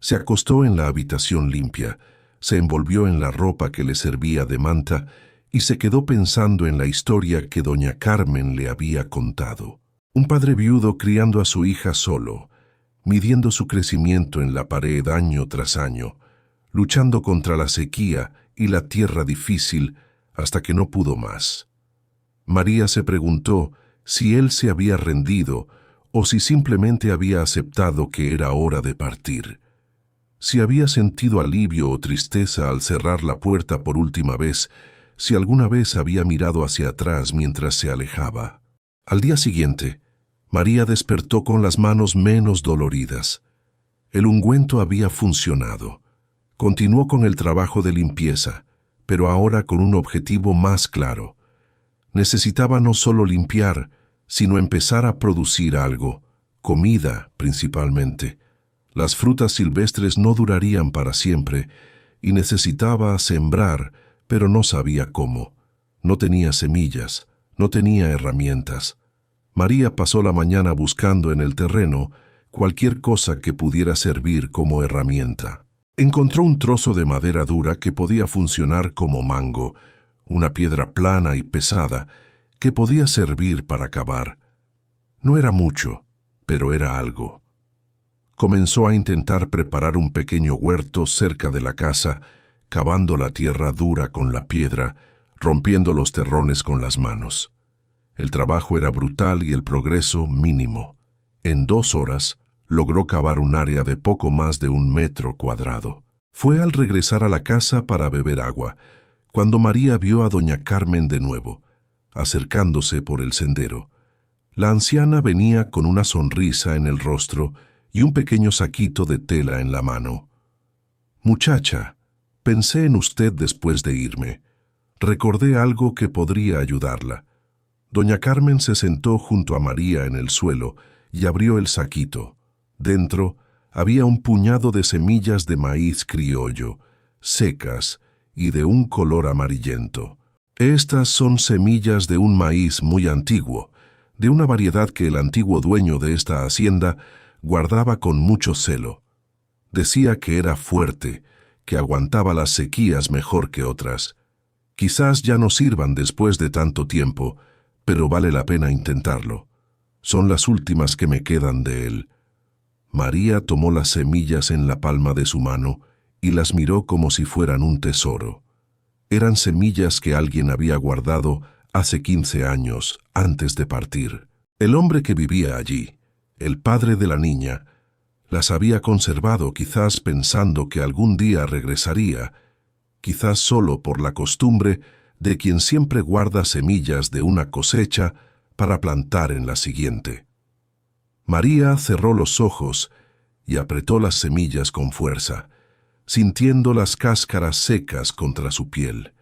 Se acostó en la habitación limpia, se envolvió en la ropa que le servía de manta y se quedó pensando en la historia que doña Carmen le había contado. Un padre viudo criando a su hija solo, midiendo su crecimiento en la pared año tras año, luchando contra la sequía y la tierra difícil hasta que no pudo más. María se preguntó si él se había rendido o si simplemente había aceptado que era hora de partir. Si había sentido alivio o tristeza al cerrar la puerta por última vez, si alguna vez había mirado hacia atrás mientras se alejaba. Al día siguiente, María despertó con las manos menos doloridas. El ungüento había funcionado. Continuó con el trabajo de limpieza, pero ahora con un objetivo más claro. Necesitaba no solo limpiar, sino empezar a producir algo, comida principalmente. Las frutas silvestres no durarían para siempre, y necesitaba sembrar, pero no sabía cómo. No tenía semillas, no tenía herramientas. María pasó la mañana buscando en el terreno cualquier cosa que pudiera servir como herramienta. Encontró un trozo de madera dura que podía funcionar como mango, una piedra plana y pesada que podía servir para cavar. No era mucho, pero era algo. Comenzó a intentar preparar un pequeño huerto cerca de la casa, cavando la tierra dura con la piedra, rompiendo los terrones con las manos. El trabajo era brutal y el progreso mínimo. En 2 horas, logró cavar un área de poco más de 1 metro cuadrado. Fue al regresar a la casa para beber agua, cuando María vio a doña Carmen de nuevo, acercándose por el sendero. La anciana venía con una sonrisa en el rostro y un pequeño saquito de tela en la mano. «Muchacha, pensé en usted después de irme. Recordé algo que podría ayudarla». Doña Carmen se sentó junto a María en el suelo y abrió el saquito. Dentro había un puñado de semillas de maíz criollo, secas y de un color amarillento. Estas son semillas de un maíz muy antiguo, de una variedad que el antiguo dueño de esta hacienda guardaba con mucho celo. Decía que era fuerte, que aguantaba las sequías mejor que otras. Quizás ya no sirvan después de tanto tiempo, pero vale la pena intentarlo. Son las últimas que me quedan de él. María tomó las semillas en la palma de su mano y las miró como si fueran un tesoro. Eran semillas que alguien había guardado hace 15 años antes de partir. El hombre que vivía allí, el padre de la niña, las había conservado quizás pensando que algún día regresaría, quizás solo por la costumbre de quien siempre guarda semillas de una cosecha para plantar en la siguiente. María cerró los ojos y apretó las semillas con fuerza, sintiendo las cáscaras secas contra su piel.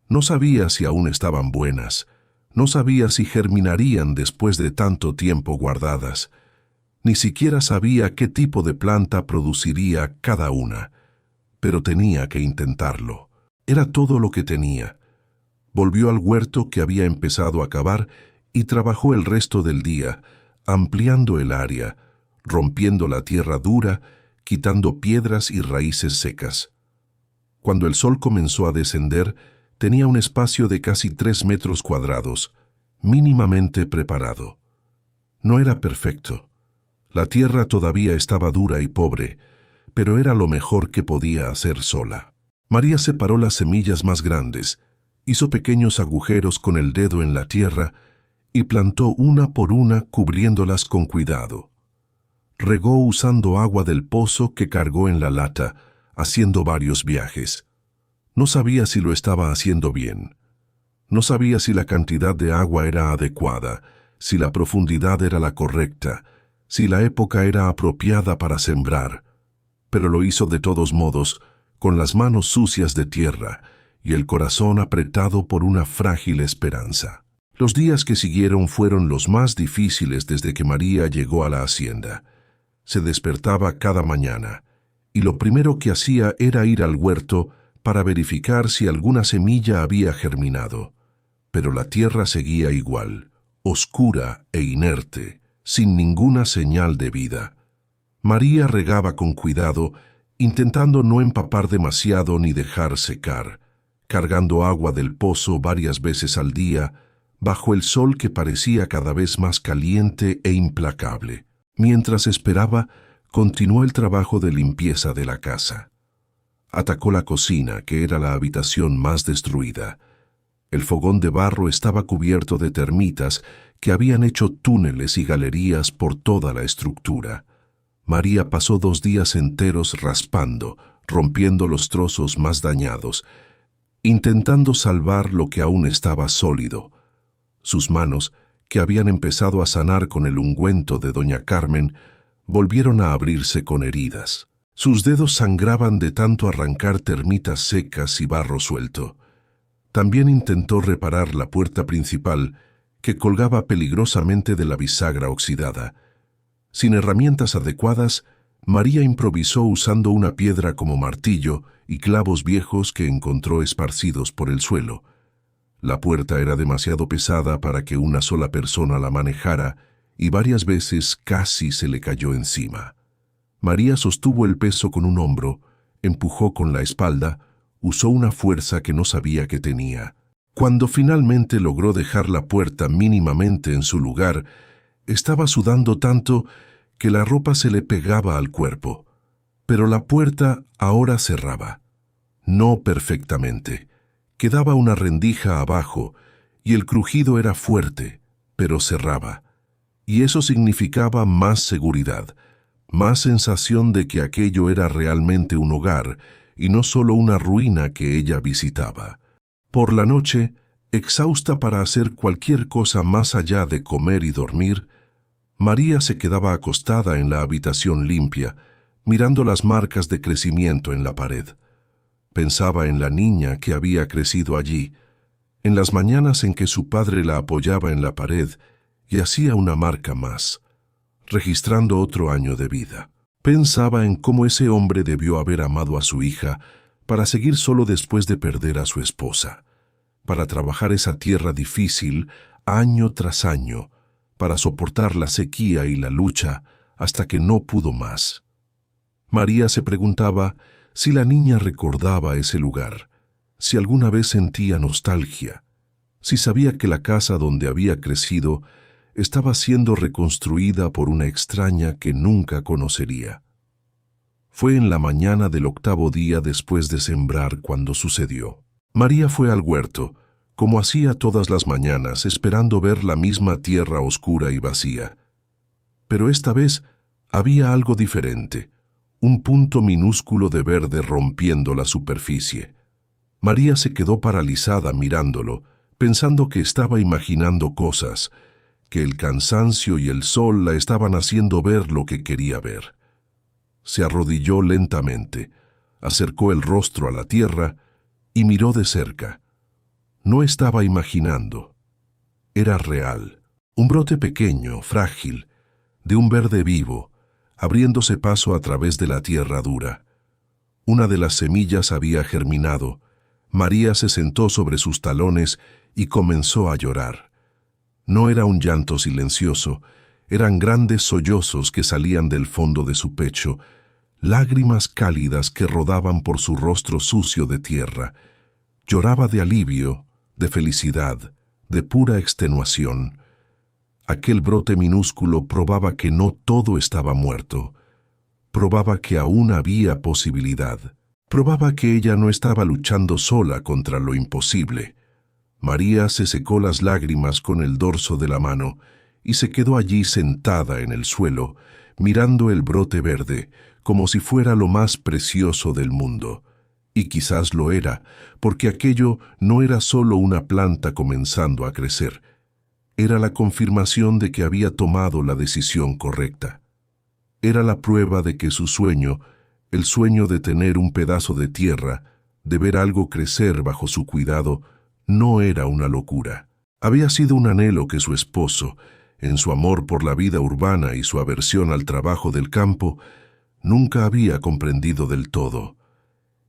No sabía si aún estaban buenas, no sabía si germinarían después de tanto tiempo guardadas, ni siquiera sabía qué tipo de planta produciría cada una, pero tenía que intentarlo. Era todo lo que tenía. Volvió al huerto que había empezado a cavar y trabajó el resto del día, ampliando el área, rompiendo la tierra dura, quitando piedras y raíces secas. Cuando el sol comenzó a descender, tenía un espacio de casi 3 metros cuadrados, mínimamente preparado. No era perfecto. La tierra todavía estaba dura y pobre, pero era lo mejor que podía hacer sola. María separó las semillas más grandes, hizo pequeños agujeros con el dedo en la tierra y plantó una por una cubriéndolas con cuidado. Regó usando agua del pozo que cargó en la lata, haciendo varios viajes. No sabía si lo estaba haciendo bien. No sabía si la cantidad de agua era adecuada, si la profundidad era la correcta, si la época era apropiada para sembrar, pero lo hizo de todos modos, con las manos sucias de tierra y el corazón apretado por una frágil esperanza. Los días que siguieron fueron los más difíciles desde que María llegó a la hacienda. Se despertaba cada mañana, y lo primero que hacía era ir al huerto para verificar si alguna semilla había germinado. Pero la tierra seguía igual, oscura e inerte, sin ninguna señal de vida. María regaba con cuidado, intentando no empapar demasiado ni dejar secar, cargando agua del pozo varias veces al día, bajo el sol que parecía cada vez más caliente e implacable. Mientras esperaba, continuó el trabajo de limpieza de la casa. Atacó la cocina, que era la habitación más destruida. El fogón de barro estaba cubierto de termitas que habían hecho túneles y galerías por toda la estructura. María pasó 2 días enteros raspando, rompiendo los trozos más dañados, intentando salvar lo que aún estaba sólido. Sus manos, que habían empezado a sanar con el ungüento de doña Carmen, volvieron a abrirse con heridas. Sus dedos sangraban de tanto arrancar termitas secas y barro suelto. También intentó reparar la puerta principal, que colgaba peligrosamente de la bisagra oxidada. Sin herramientas adecuadas, María improvisó usando una piedra como martillo y clavos viejos que encontró esparcidos por el suelo. La puerta era demasiado pesada para que una sola persona la manejara y varias veces casi se le cayó encima. María sostuvo el peso con un hombro, empujó con la espalda, usó una fuerza que no sabía que tenía. Cuando finalmente logró dejar la puerta mínimamente en su lugar, estaba sudando tanto que la ropa se le pegaba al cuerpo. Pero la puerta ahora cerraba. No perfectamente. Quedaba una rendija abajo y el crujido era fuerte, pero cerraba. Y eso significaba más seguridad, más sensación de que aquello era realmente un hogar y no solo una ruina que ella visitaba. Por la noche, exhausta para hacer cualquier cosa más allá de comer y dormir, María se quedaba acostada en la habitación limpia, mirando las marcas de crecimiento en la pared. Pensaba en la niña que había crecido allí, en las mañanas en que su padre la apoyaba en la pared y hacía una marca más, registrando otro año de vida. Pensaba en cómo ese hombre debió haber amado a su hija para seguir solo después de perder a su esposa, para trabajar esa tierra difícil año tras año, para soportar la sequía y la lucha hasta que no pudo más. María se preguntaba si la niña recordaba ese lugar, si alguna vez sentía nostalgia, si sabía que la casa donde había crecido estaba siendo reconstruida por una extraña que nunca conocería. Fue en la mañana del 8º día después de sembrar cuando sucedió. María fue al huerto, como hacía todas las mañanas, esperando ver la misma tierra oscura y vacía. Pero esta vez había algo diferente, un punto minúsculo de verde rompiendo la superficie. María se quedó paralizada mirándolo, pensando que estaba imaginando cosas, que el cansancio y el sol la estaban haciendo ver lo que quería ver. Se arrodilló lentamente, acercó el rostro a la tierra y miró de cerca. No estaba imaginando. Era real. Un brote pequeño, frágil, de un verde vivo, abriéndose paso a través de la tierra dura. Una de las semillas había germinado. María se sentó sobre sus talones y comenzó a llorar. No era un llanto silencioso, eran grandes sollozos que salían del fondo de su pecho, lágrimas cálidas que rodaban por su rostro sucio de tierra. Lloraba de alivio, de felicidad, de pura extenuación. Aquel brote minúsculo probaba que no todo estaba muerto. Probaba que aún había posibilidad. Probaba que ella no estaba luchando sola contra lo imposible. María se secó las lágrimas con el dorso de la mano y se quedó allí sentada en el suelo, mirando el brote verde, como si fuera lo más precioso del mundo. Y quizás lo era, porque aquello no era solo una planta comenzando a crecer. Era la confirmación de que había tomado la decisión correcta. Era la prueba de que su sueño, el sueño de tener un pedazo de tierra, de ver algo crecer bajo su cuidado, no era una locura. Había sido un anhelo que su esposo, en su amor por la vida urbana y su aversión al trabajo del campo, nunca había comprendido del todo.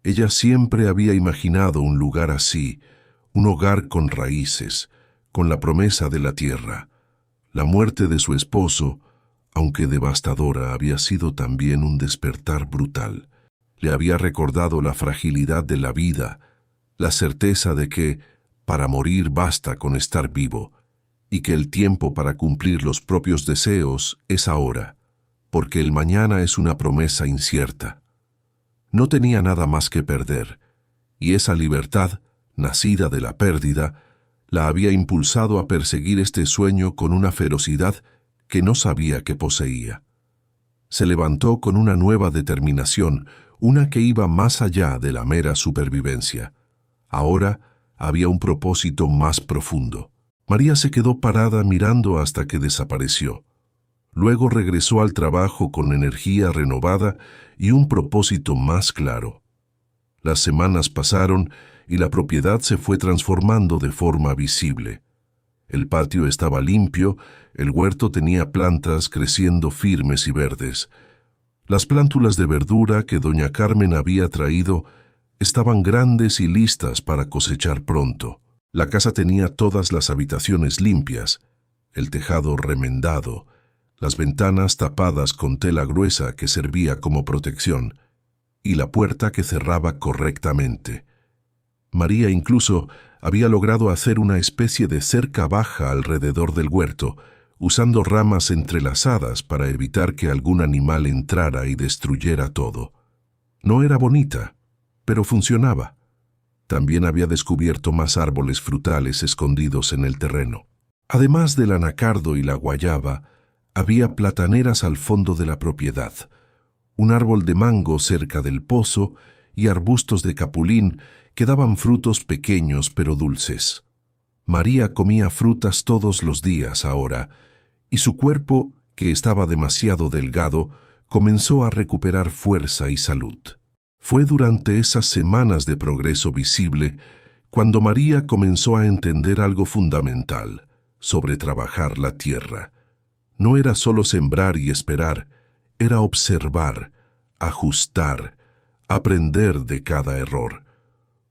Ella siempre había imaginado un lugar así, un hogar con raíces, con la promesa de la tierra. La muerte de su esposo, aunque devastadora, había sido también un despertar brutal. Le había recordado la fragilidad de la vida, la certeza de que, para morir basta con estar vivo, y que el tiempo para cumplir los propios deseos es ahora, porque el mañana es una promesa incierta. No tenía nada más que perder, y esa libertad, nacida de la pérdida, la había impulsado a perseguir este sueño con una ferocidad que no sabía que poseía. Se levantó con una nueva determinación, una que iba más allá de la mera supervivencia. Ahora había un propósito más profundo. María se quedó parada mirando hasta que desapareció. Luego regresó al trabajo con energía renovada y un propósito más claro. Las semanas pasaron y la propiedad se fue transformando de forma visible. El patio estaba limpio, el huerto tenía plantas creciendo firmes y verdes. Las plántulas de verdura que doña Carmen había traído estaban grandes y listas para cosechar pronto. La casa tenía todas las habitaciones limpias, el tejado remendado, las ventanas tapadas con tela gruesa que servía como protección, y la puerta que cerraba correctamente. María incluso había logrado hacer una especie de cerca baja alrededor del huerto, usando ramas entrelazadas para evitar que algún animal entrara y destruyera todo. No era bonita, pero funcionaba. También había descubierto más árboles frutales escondidos en el terreno. Además del anacardo y la guayaba, había plataneras al fondo de la propiedad, un árbol de mango cerca del pozo y arbustos de capulín que daban frutos pequeños pero dulces. María comía frutas todos los días ahora, y su cuerpo, que estaba demasiado delgado, comenzó a recuperar fuerza y salud. Fue durante esas semanas de progreso visible cuando María comenzó a entender algo fundamental sobre trabajar la tierra. No era solo sembrar y esperar, era observar, ajustar, aprender de cada error.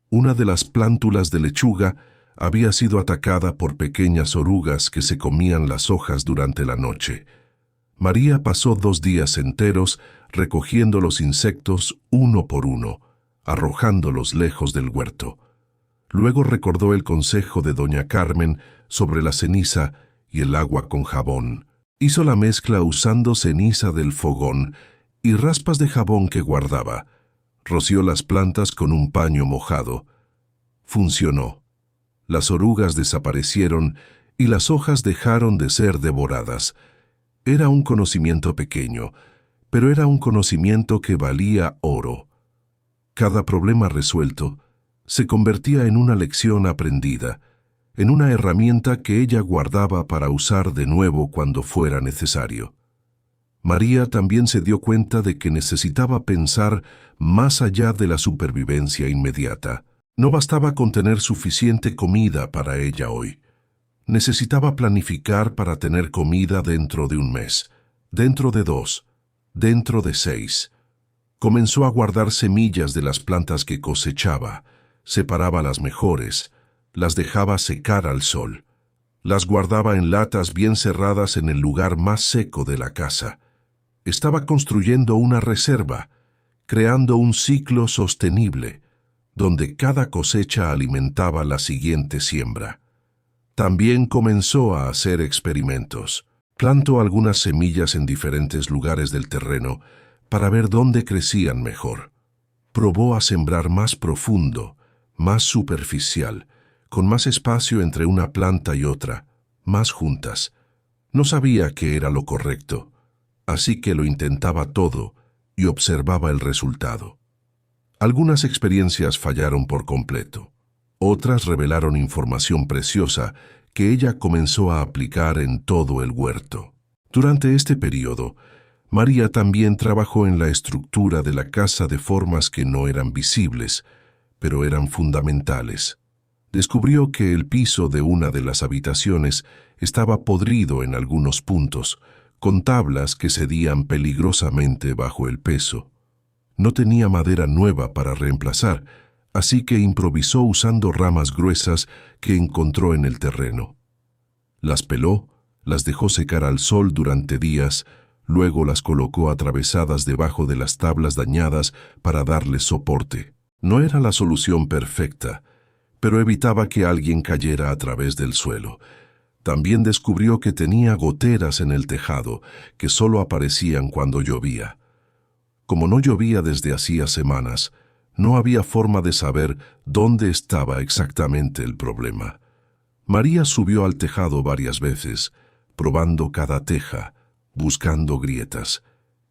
Una de las plántulas de lechuga había sido atacada por pequeñas orugas que se comían las hojas durante la noche. María pasó 2 días enteros recogiendo los insectos uno por uno, arrojándolos lejos del huerto. Luego recordó el consejo de doña Carmen sobre la ceniza y el agua con jabón. Hizo la mezcla usando ceniza del fogón y raspas de jabón que guardaba. Roció las plantas con un paño mojado. Funcionó. Las orugas desaparecieron y las hojas dejaron de ser devoradas. Era un conocimiento pequeño, pero era un conocimiento que valía oro. Cada problema resuelto se convertía en una lección aprendida, en una herramienta que ella guardaba para usar de nuevo cuando fuera necesario. María también se dio cuenta de que necesitaba pensar más allá de la supervivencia inmediata. No bastaba con tener suficiente comida para ella hoy. Necesitaba planificar para tener comida dentro de un mes, dentro de 2, dentro de 6. Comenzó a guardar semillas de las plantas que cosechaba, separaba las mejores, las dejaba secar al sol, las guardaba en latas bien cerradas en el lugar más seco de la casa. Estaba construyendo una reserva, creando un ciclo sostenible, donde cada cosecha alimentaba la siguiente siembra. También comenzó a hacer experimentos. Plantó algunas semillas en diferentes lugares del terreno para ver dónde crecían mejor. Probó a sembrar más profundo, más superficial, con más espacio entre una planta y otra, más juntas. No sabía qué era lo correcto, así que lo intentaba todo y observaba el resultado. Algunas experiencias fallaron por completo. Otras revelaron información preciosa que ella comenzó a aplicar en todo el huerto. Durante este periodo, María también trabajó en la estructura de la casa de formas que no eran visibles, pero eran fundamentales. Descubrió que el piso de una de las habitaciones estaba podrido en algunos puntos, con tablas que cedían peligrosamente bajo el peso. No tenía madera nueva para reemplazar, así que improvisó usando ramas gruesas que encontró en el terreno. Las peló, las dejó secar al sol durante días, luego las colocó atravesadas debajo de las tablas dañadas para darles soporte. No era la solución perfecta, pero evitaba que alguien cayera a través del suelo. También descubrió que tenía goteras en el tejado, que solo aparecían cuando llovía. Como no llovía desde hacía semanas, no había forma de saber dónde estaba exactamente el problema. María subió al tejado varias veces, probando cada teja, buscando grietas.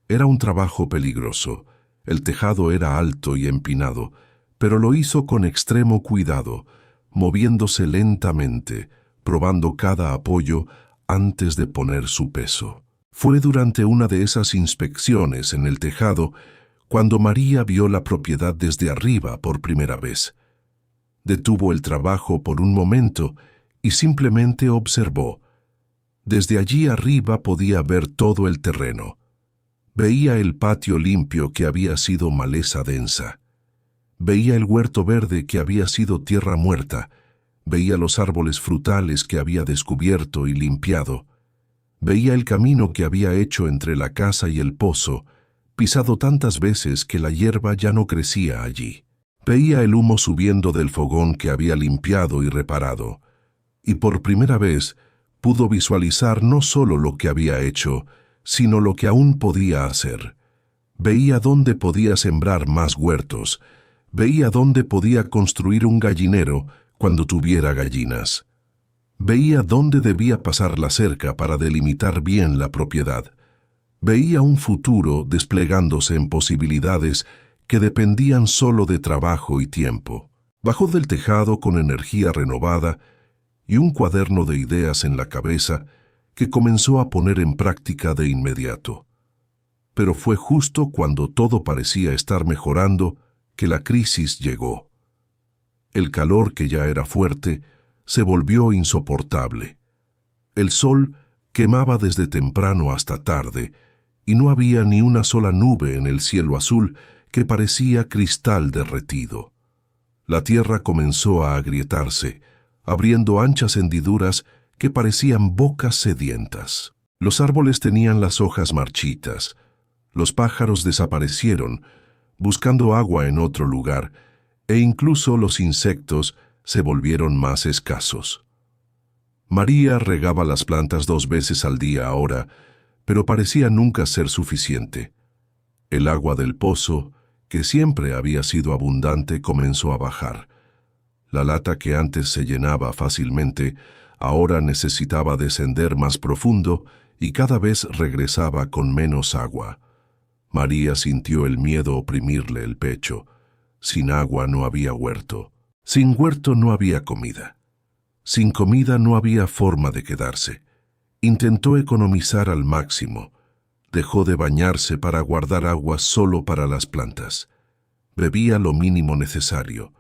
Era un trabajo peligroso. El tejado era alto y empinado, pero lo hizo con extremo cuidado, moviéndose lentamente, probando cada apoyo antes de poner su peso. Fue durante una de esas inspecciones en el tejado cuando María vio la propiedad desde arriba por primera vez. Detuvo el trabajo por un momento y simplemente observó. Desde allí arriba podía ver todo el terreno. Veía el patio limpio que había sido maleza densa. Veía el huerto verde que había sido tierra muerta. Veía los árboles frutales que había descubierto y limpiado. Veía el camino que había hecho entre la casa y el pozo, pisado tantas veces que la hierba ya no crecía allí. Veía el humo subiendo del fogón que había limpiado y reparado. Y por primera vez pudo visualizar no solo lo que había hecho, sino lo que aún podía hacer. Veía dónde podía sembrar más huertos. Veía dónde podía construir un gallinero cuando tuviera gallinas. Veía dónde debía pasar la cerca para delimitar bien la propiedad. Veía un futuro desplegándose en posibilidades que dependían solo de trabajo y tiempo. Bajó del tejado con energía renovada y un cuaderno de ideas en la cabeza que comenzó a poner en práctica de inmediato. Pero fue justo cuando todo parecía estar mejorando que la crisis llegó. El calor, que ya era fuerte, se volvió insoportable. El sol quemaba desde temprano hasta tarde, y no había ni una sola nube en el cielo azul que parecía cristal derretido. La tierra comenzó a agrietarse, abriendo anchas hendiduras que parecían bocas sedientas. Los árboles tenían las hojas marchitas. Los pájaros desaparecieron, buscando agua en otro lugar, e incluso los insectos se volvieron más escasos. María regaba las plantas 2 veces al día ahora, pero parecía nunca ser suficiente. El agua del pozo, que siempre había sido abundante, comenzó a bajar. La lata que antes se llenaba fácilmente, ahora necesitaba descender más profundo y cada vez regresaba con menos agua. María sintió el miedo oprimirle el pecho. Sin agua no había huerto. Sin huerto no había comida. Sin comida no había forma de quedarse. Intentó economizar al máximo. Dejó de bañarse para guardar agua solo para las plantas. Bebía lo mínimo necesario,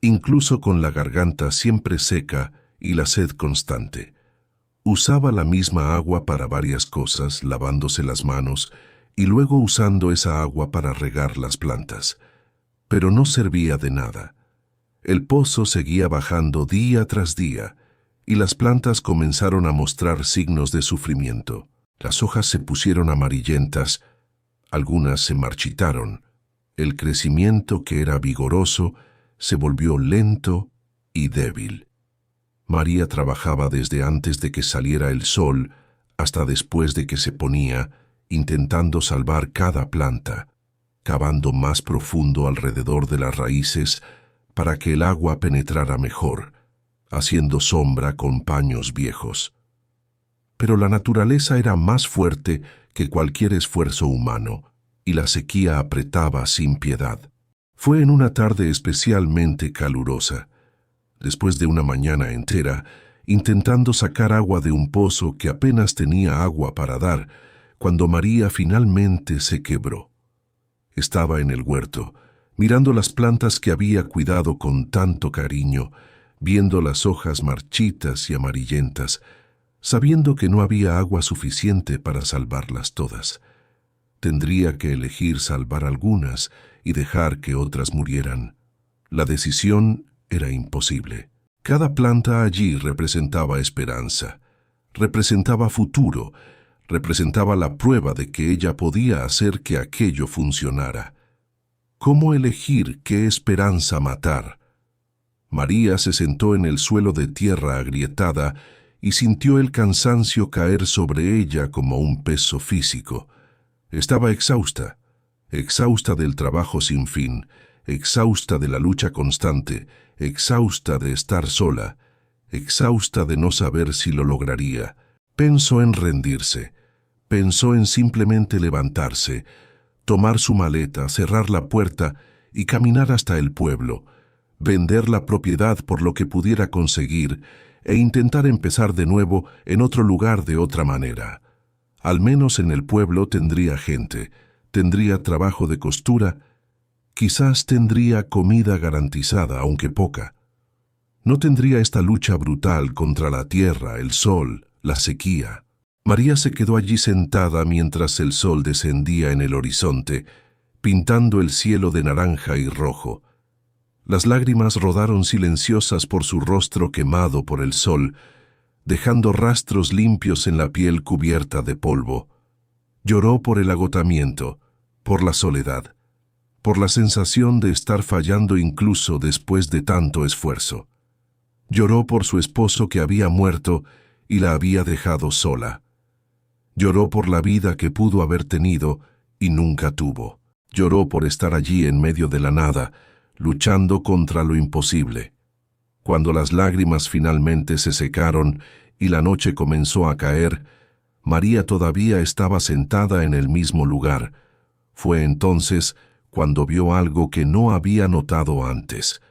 incluso con la garganta siempre seca y la sed constante. Usaba la misma agua para varias cosas, lavándose las manos y luego usando esa agua para regar las plantas. Pero no servía de nada. El pozo seguía bajando día tras día y las plantas comenzaron a mostrar signos de sufrimiento. Las hojas se pusieron amarillentas, algunas se marchitaron. El crecimiento, que era vigoroso, se volvió lento y débil. María trabajaba desde antes de que saliera el sol hasta después de que se ponía, intentando salvar cada planta, cavando más profundo alrededor de las raíces para que el agua penetrara mejor, haciendo sombra con paños viejos. Pero la naturaleza era más fuerte que cualquier esfuerzo humano, y la sequía apretaba sin piedad. Fue en una tarde especialmente calurosa, después de una mañana entera, intentando sacar agua de un pozo que apenas tenía agua para dar, cuando María finalmente se quebró. Estaba en el huerto, mirando las plantas que había cuidado con tanto cariño, viendo las hojas marchitas y amarillentas, sabiendo que no había agua suficiente para salvarlas todas. Tendría que elegir salvar algunas y dejar que otras murieran. La decisión era imposible. Cada planta allí representaba esperanza, representaba futuro, representaba la prueba de que ella podía hacer que aquello funcionara. ¿Cómo elegir qué esperanza matar? María se sentó en el suelo de tierra agrietada y sintió el cansancio caer sobre ella como un peso físico. Estaba exhausta, exhausta del trabajo sin fin, exhausta de la lucha constante, exhausta de estar sola, exhausta de no saber si lo lograría. Pensó en rendirse, pensó en simplemente levantarse, tomar su maleta, cerrar la puerta y caminar hasta el pueblo, vender la propiedad por lo que pudiera conseguir e intentar empezar de nuevo en otro lugar de otra manera. Al menos en el pueblo tendría gente, tendría trabajo de costura, quizás tendría comida garantizada, aunque poca. No tendría esta lucha brutal contra la tierra, el sol, la sequía. María se quedó allí sentada mientras el sol descendía en el horizonte, pintando el cielo de naranja y rojo. Las lágrimas rodaron silenciosas por su rostro quemado por el sol, dejando rastros limpios en la piel cubierta de polvo. Lloró por el agotamiento, por la soledad, por la sensación de estar fallando incluso después de tanto esfuerzo. Lloró por su esposo que había muerto y la había dejado sola. Lloró por la vida que pudo haber tenido y nunca tuvo. Lloró por estar allí en medio de la nada, luchando contra lo imposible. Cuando las lágrimas finalmente se secaron y la noche comenzó a caer, María todavía estaba sentada en el mismo lugar. Fue entonces cuando vio algo que no había notado antes.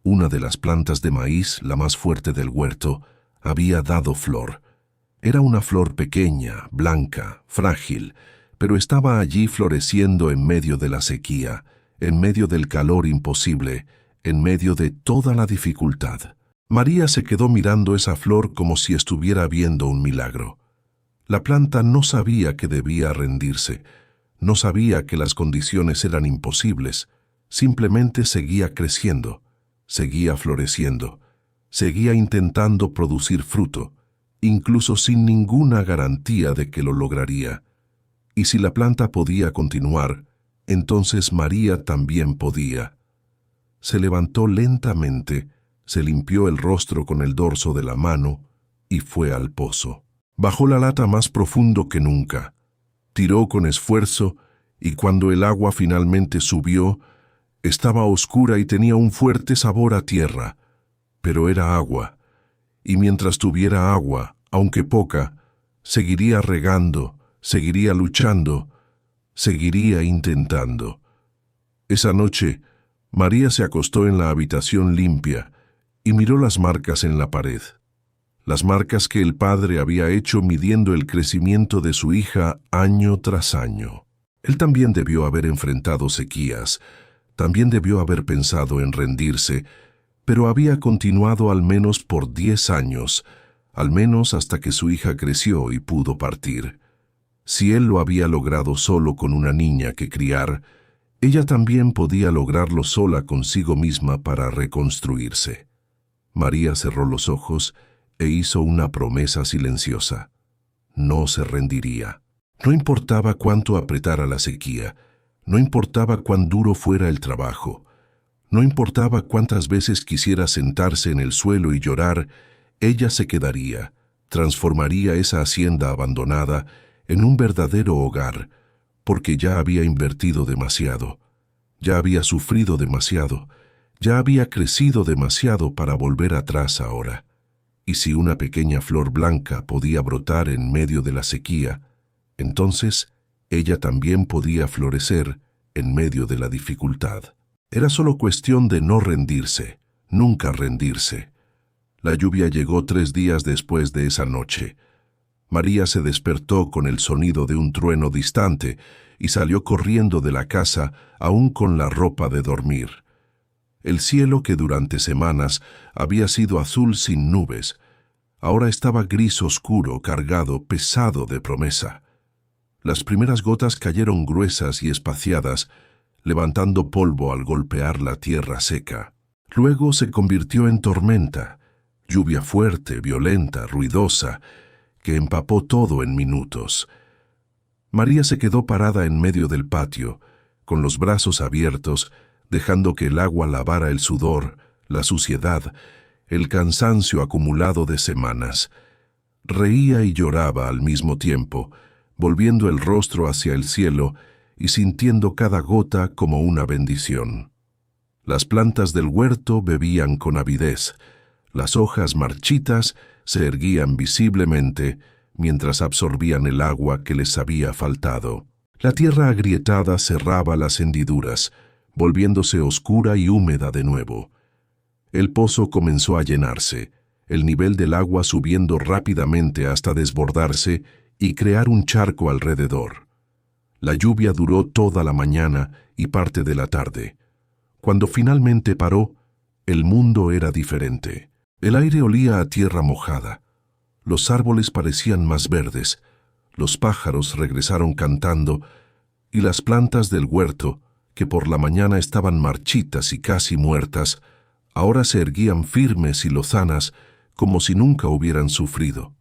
Una de las plantas de maíz, la más fuerte del huerto, había dado flor. Era una flor pequeña, blanca, frágil, pero estaba allí floreciendo en medio de la sequía, en medio del calor imposible, en medio de toda la dificultad. María se quedó mirando esa flor como si estuviera viendo un milagro. La planta no sabía que debía rendirse, no sabía que las condiciones eran imposibles, simplemente seguía creciendo, seguía floreciendo, seguía intentando producir fruto, incluso sin ninguna garantía de que lo lograría. Y si la planta podía continuar, entonces María también podía. Se levantó lentamente, se limpió el rostro con el dorso de la mano y fue al pozo. Bajó la lata más profundo que nunca. Tiró con esfuerzo y cuando el agua finalmente subió, estaba oscura y tenía un fuerte sabor a tierra. pero era agua, y mientras tuviera agua, aunque poca, seguiría regando, seguiría luchando, seguiría intentando. Esa noche, María se acostó en la habitación limpia y miró las marcas en la pared. Las marcas que el padre había hecho midiendo el crecimiento de su hija año tras año. Él también debió haber enfrentado sequías, también debió haber pensado en rendirse, pero había continuado al menos por 10 años, al menos hasta que su hija creció y pudo partir. Si él lo había logrado solo con una niña que criar, ella también podía lograrlo sola consigo misma para reconstruirse. María cerró los ojos e hizo una promesa silenciosa. No se rendiría. No importaba cuánto apretara la sequía, no importaba cuán duro fuera el trabajo, no importaba cuántas veces quisiera sentarse en el suelo y llorar, ella se quedaría, transformaría esa hacienda abandonada en un verdadero hogar, porque ya había invertido demasiado, ya había sufrido demasiado, ya había crecido demasiado para volver atrás ahora. Y si una pequeña flor blanca podía brotar en medio de la sequía, entonces ella también podía florecer en medio de la dificultad. Era solo cuestión de no rendirse, nunca rendirse. La lluvia llegó 3 días después de esa noche. María se despertó con el sonido de un trueno distante y salió corriendo de la casa aún con la ropa de dormir. El cielo, que durante semanas había sido azul sin nubes, ahora estaba gris oscuro, cargado, pesado de promesa. Las primeras gotas cayeron gruesas y espaciadas, levantando polvo al golpear la tierra seca. Luego se convirtió en tormenta, lluvia fuerte, violenta, ruidosa, que empapó todo en minutos. María se quedó parada en medio del patio, con los brazos abiertos, dejando que el agua lavara el sudor, la suciedad, el cansancio acumulado de semanas. Reía y lloraba al mismo tiempo, volviendo el rostro hacia el cielo y sintiendo cada gota como una bendición. Las plantas del huerto bebían con avidez, las hojas marchitas se erguían visiblemente mientras absorbían el agua que les había faltado. La tierra agrietada cerraba las hendiduras, volviéndose oscura y húmeda de nuevo. El pozo comenzó a llenarse, el nivel del agua subiendo rápidamente hasta desbordarse y crear un charco alrededor. La lluvia duró toda la mañana y parte de la tarde. Cuando finalmente paró, el mundo era diferente. El aire olía a tierra mojada. Los árboles parecían más verdes, los pájaros regresaron cantando y las plantas del huerto, que por la mañana estaban marchitas y casi muertas, ahora se erguían firmes y lozanas como si nunca hubieran sufrido.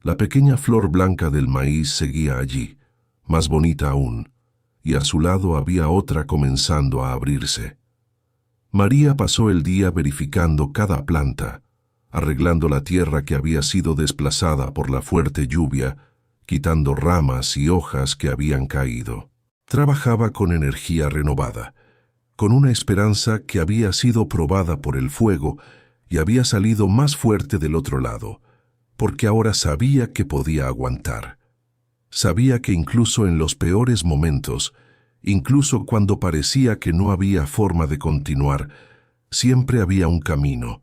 La pequeña flor blanca del maíz seguía allí, más bonita aún, y a su lado había otra comenzando a abrirse. María pasó el día verificando cada planta, arreglando la tierra que había sido desplazada por la fuerte lluvia, quitando ramas y hojas que habían caído. Trabajaba con energía renovada, con una esperanza que había sido probada por el fuego y había salido más fuerte del otro lado, porque ahora sabía que podía aguantar. Sabía que incluso en los peores momentos, incluso cuando parecía que no había forma de continuar, siempre había un camino,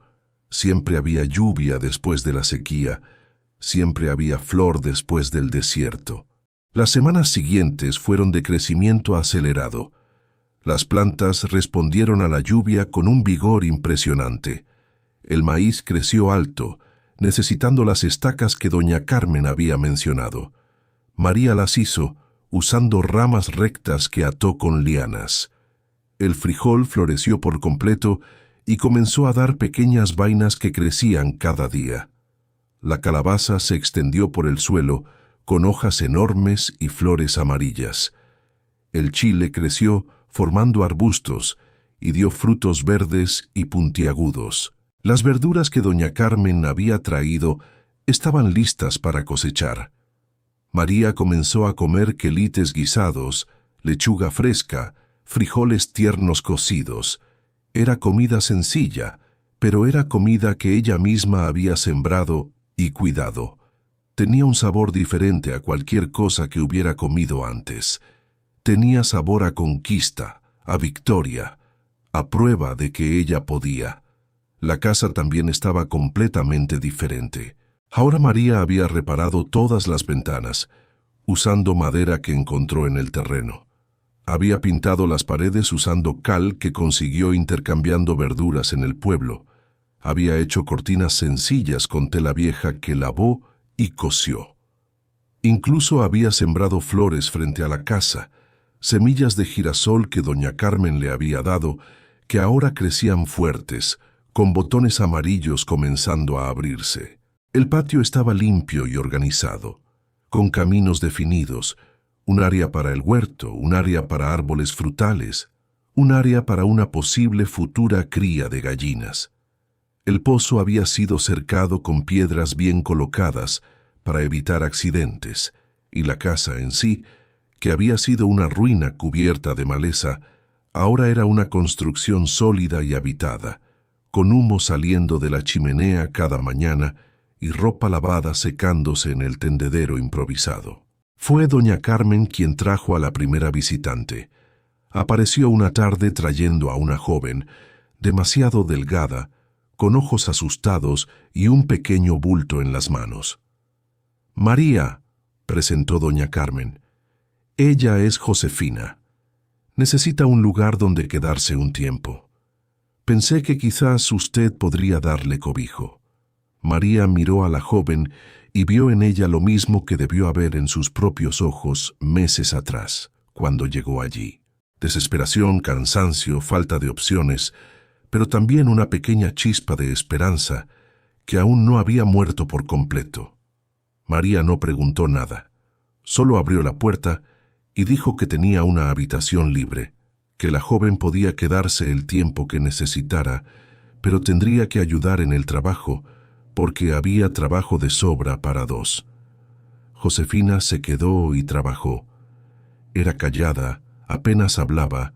siempre había lluvia después de la sequía, siempre había flor después del desierto. Las semanas siguientes fueron de crecimiento acelerado. Las plantas respondieron a la lluvia con un vigor impresionante. El maíz creció alto, necesitando las estacas que doña Carmen había mencionado. María las hizo, usando ramas rectas que ató con lianas. El frijol floreció por completo y comenzó a dar pequeñas vainas que crecían cada día. La calabaza se extendió por el suelo, con hojas enormes y flores amarillas. El chile creció formando arbustos y dio frutos verdes y puntiagudos. Las verduras que doña Carmen había traído estaban listas para cosechar. María comenzó a comer quelites guisados, lechuga fresca, frijoles tiernos cocidos. Era comida sencilla, pero era comida que ella misma había sembrado y cuidado. Tenía un sabor diferente a cualquier cosa que hubiera comido antes. Tenía sabor a conquista, a victoria, a prueba de que ella podía. La casa también estaba completamente diferente. Ahora María había reparado todas las ventanas, usando madera que encontró en el terreno. Había pintado las paredes usando cal que consiguió intercambiando verduras en el pueblo. Había hecho cortinas sencillas con tela vieja que lavó y cosió. Incluso había sembrado flores frente a la casa, semillas de girasol que doña Carmen le había dado, que ahora crecían fuertes, con botones amarillos comenzando a abrirse. El patio estaba limpio y organizado, con caminos definidos, un área para el huerto, un área para árboles frutales, un área para una posible futura cría de gallinas. El pozo había sido cercado con piedras bien colocadas para evitar accidentes, y la casa en sí, que había sido una ruina cubierta de maleza, ahora era una construcción sólida y habitada, con humo saliendo de la chimenea cada mañana y ropa lavada secándose en el tendedero improvisado. Fue doña Carmen quien trajo a la primera visitante. Apareció una tarde trayendo a una joven, demasiado delgada, con ojos asustados y un pequeño bulto en las manos. «María», presentó doña Carmen. «Ella es Josefina. Necesita un lugar donde quedarse un tiempo. Pensé que quizás usted podría darle cobijo». María miró a la joven y vio en ella lo mismo que debió haber en sus propios ojos meses atrás, cuando llegó allí. Desesperación, cansancio, falta de opciones, pero también una pequeña chispa de esperanza que aún no había muerto por completo. María no preguntó nada, solo abrió la puerta y dijo que tenía una habitación libre, que la joven podía quedarse el tiempo que necesitara, pero tendría que ayudar en el trabajo, porque había trabajo de sobra para dos. Josefina se quedó y trabajó. Era callada, apenas hablaba,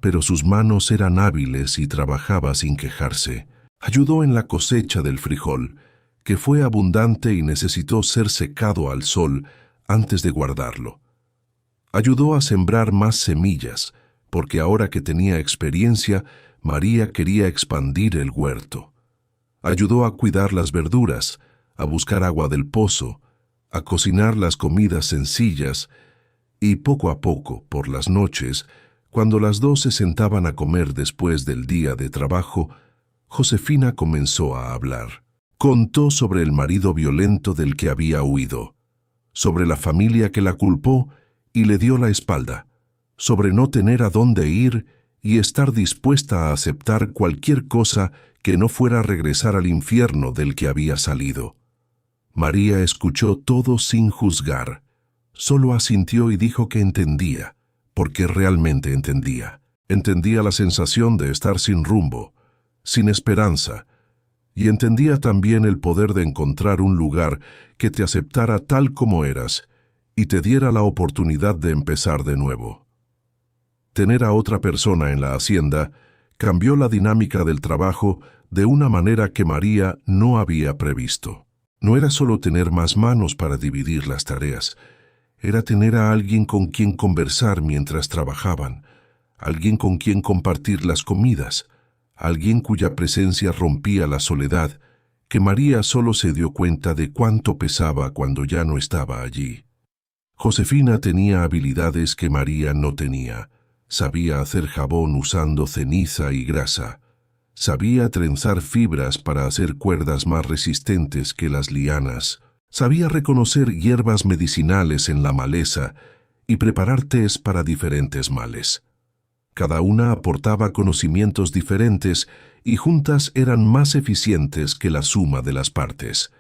pero sus manos eran hábiles y trabajaba sin quejarse. Ayudó en la cosecha del frijol, que fue abundante y necesitó ser secado al sol antes de guardarlo. Ayudó a sembrar más semillas, porque ahora que tenía experiencia, María quería expandir el huerto. Ayudó a cuidar las verduras, a buscar agua del pozo, a cocinar las comidas sencillas, y poco a poco, por las noches, cuando las dos se sentaban a comer después del día de trabajo, Josefina comenzó a hablar. Contó sobre el marido violento del que había huido, sobre la familia que la culpó y le dio la espalda, sobre no tener a dónde ir y estar dispuesta a aceptar cualquier cosa que no fuera regresar al infierno del que había salido. María escuchó todo sin juzgar, solo asintió y dijo que entendía, porque realmente entendía. Entendía la sensación de estar sin rumbo, sin esperanza, y entendía también el poder de encontrar un lugar que te aceptara tal como eras y te diera la oportunidad de empezar de nuevo. Tener a otra persona en la hacienda cambió la dinámica del trabajo de una manera que María no había previsto. No era solo tener más manos para dividir las tareas, era tener a alguien con quien conversar mientras trabajaban, alguien con quien compartir las comidas, alguien cuya presencia rompía la soledad, que María solo se dio cuenta de cuánto pesaba cuando ya no estaba allí. Josefina tenía habilidades que María no tenía. Sabía hacer jabón usando ceniza y grasa. Sabía trenzar fibras para hacer cuerdas más resistentes que las lianas. Sabía reconocer hierbas medicinales en la maleza y preparar tés para diferentes males. Cada una aportaba conocimientos diferentes y juntas eran más eficientes que la suma de las partes.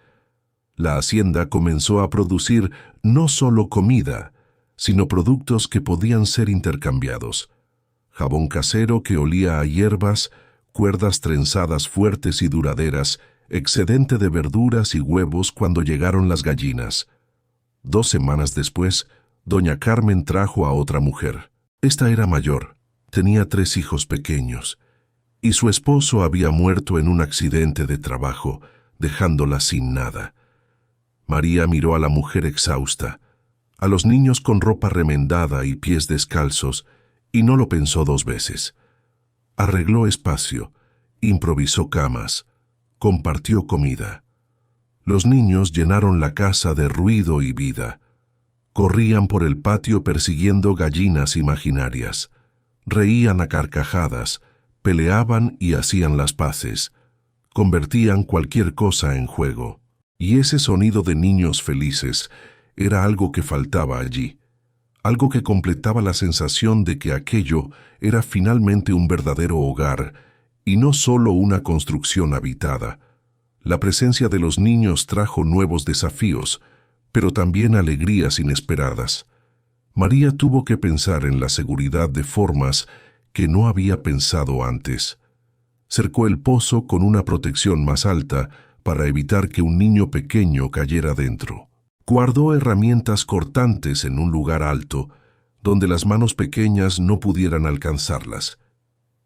La hacienda comenzó a producir no solo comida, sino productos que podían ser intercambiados. Jabón casero que olía a hierbas, cuerdas trenzadas fuertes y duraderas, excedente de verduras y huevos cuando llegaron las gallinas. 2 semanas después, doña Carmen trajo a otra mujer. Esta era mayor, tenía 3 hijos pequeños, y su esposo había muerto en un accidente de trabajo, dejándola sin nada. María miró a la mujer exhausta, a los niños con ropa remendada y pies descalzos, y no lo pensó dos veces. Arregló espacio, improvisó camas, compartió comida. Los niños llenaron la casa de ruido y vida. Corrían por el patio persiguiendo gallinas imaginarias. Reían a carcajadas, peleaban y hacían las paces. Convertían cualquier cosa en juego. Y ese sonido de niños felices era algo que faltaba allí. Algo que completaba la sensación de que aquello era finalmente un verdadero hogar y no solo una construcción habitada. La presencia de los niños trajo nuevos desafíos, pero también alegrías inesperadas. María tuvo que pensar en la seguridad de formas que no había pensado antes. Cercó el pozo con una protección más alta para evitar que un niño pequeño cayera dentro. Guardó herramientas cortantes en un lugar alto, donde las manos pequeñas no pudieran alcanzarlas.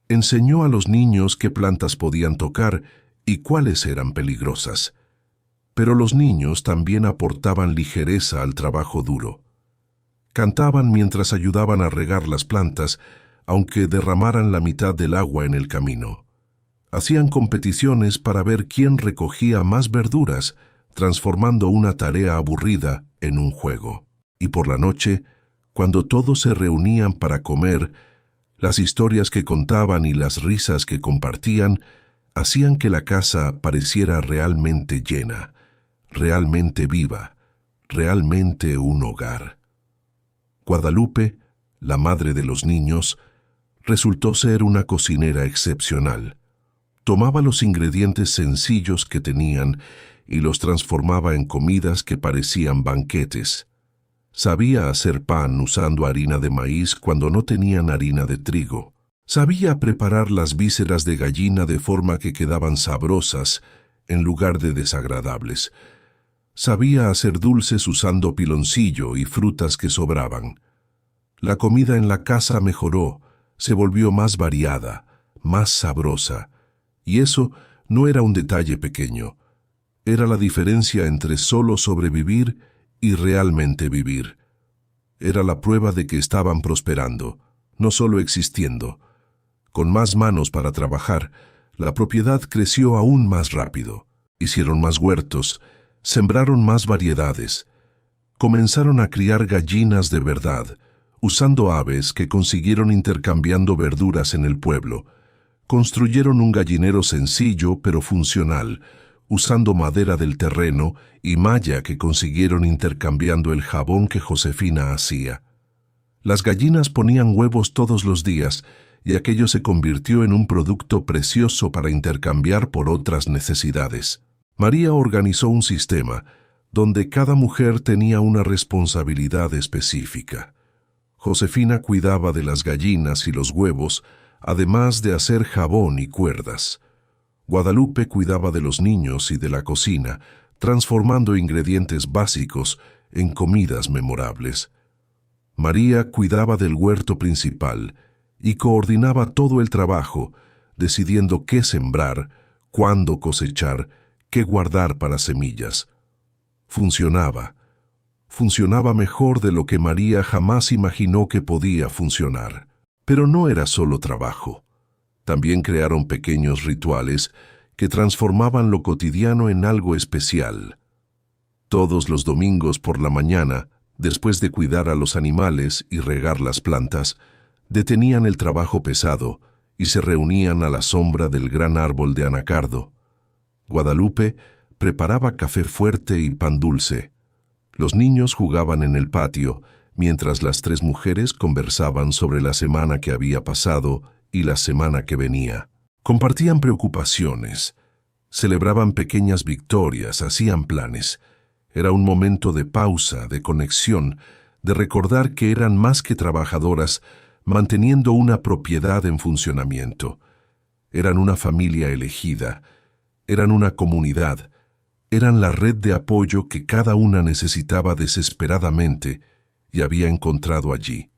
Enseñó a los niños qué plantas podían tocar y cuáles eran peligrosas. Pero los niños también aportaban ligereza al trabajo duro. Cantaban mientras ayudaban a regar las plantas, aunque derramaran la mitad del agua en el camino. Hacían competiciones para ver quién recogía más verduras, transformando una tarea aburrida en un juego. Y por la noche, cuando todos se reunían para comer, las historias que contaban y las risas que compartían hacían que la casa pareciera realmente llena, realmente viva, realmente un hogar. Guadalupe, la madre de los niños, resultó ser una cocinera excepcional. Tomaba los ingredientes sencillos que tenían y los transformaba en comidas que parecían banquetes. Sabía hacer pan usando harina de maíz cuando no tenían harina de trigo. Sabía preparar las vísceras de gallina de forma que quedaban sabrosas en lugar de desagradables. Sabía hacer dulces usando piloncillo y frutas que sobraban. La comida en la casa mejoró, se volvió más variada, más sabrosa. Y eso no era un detalle pequeño. Era la diferencia entre solo sobrevivir y realmente vivir. Era la prueba de que estaban prosperando, no solo existiendo. Con más manos para trabajar, la propiedad creció aún más rápido. Hicieron más huertos, sembraron más variedades. Comenzaron a criar gallinas de verdad, usando aves que consiguieron intercambiando verduras en el pueblo. Construyeron un gallinero sencillo pero funcional, usando madera del terreno y malla que consiguieron intercambiando el jabón que Josefina hacía. Las gallinas ponían huevos todos los días y aquello se convirtió en un producto precioso para intercambiar por otras necesidades. María organizó un sistema donde cada mujer tenía una responsabilidad específica. Josefina cuidaba de las gallinas y los huevos, además de hacer jabón y cuerdas. Guadalupe cuidaba de los niños y de la cocina, transformando ingredientes básicos en comidas memorables. María cuidaba del huerto principal y coordinaba todo el trabajo, decidiendo qué sembrar, cuándo cosechar, qué guardar para semillas. Funcionaba mejor de lo que María jamás imaginó que podía funcionar. Pero no era solo trabajo. También crearon pequeños rituales que transformaban lo cotidiano en algo especial. Todos los domingos por la mañana, después de cuidar a los animales y regar las plantas, detenían el trabajo pesado y se reunían a la sombra del gran árbol de anacardo. Guadalupe preparaba café fuerte y pan dulce. Los niños jugaban en el patio, mientras las tres mujeres conversaban sobre la semana que había pasado y la semana que venía. Compartían preocupaciones, celebraban pequeñas victorias, hacían planes. Era un momento de pausa, de conexión, de recordar que eran más que trabajadoras, manteniendo una propiedad en funcionamiento. Eran una familia elegida, eran una comunidad, eran la red de apoyo que cada una necesitaba desesperadamente y había encontrado allí.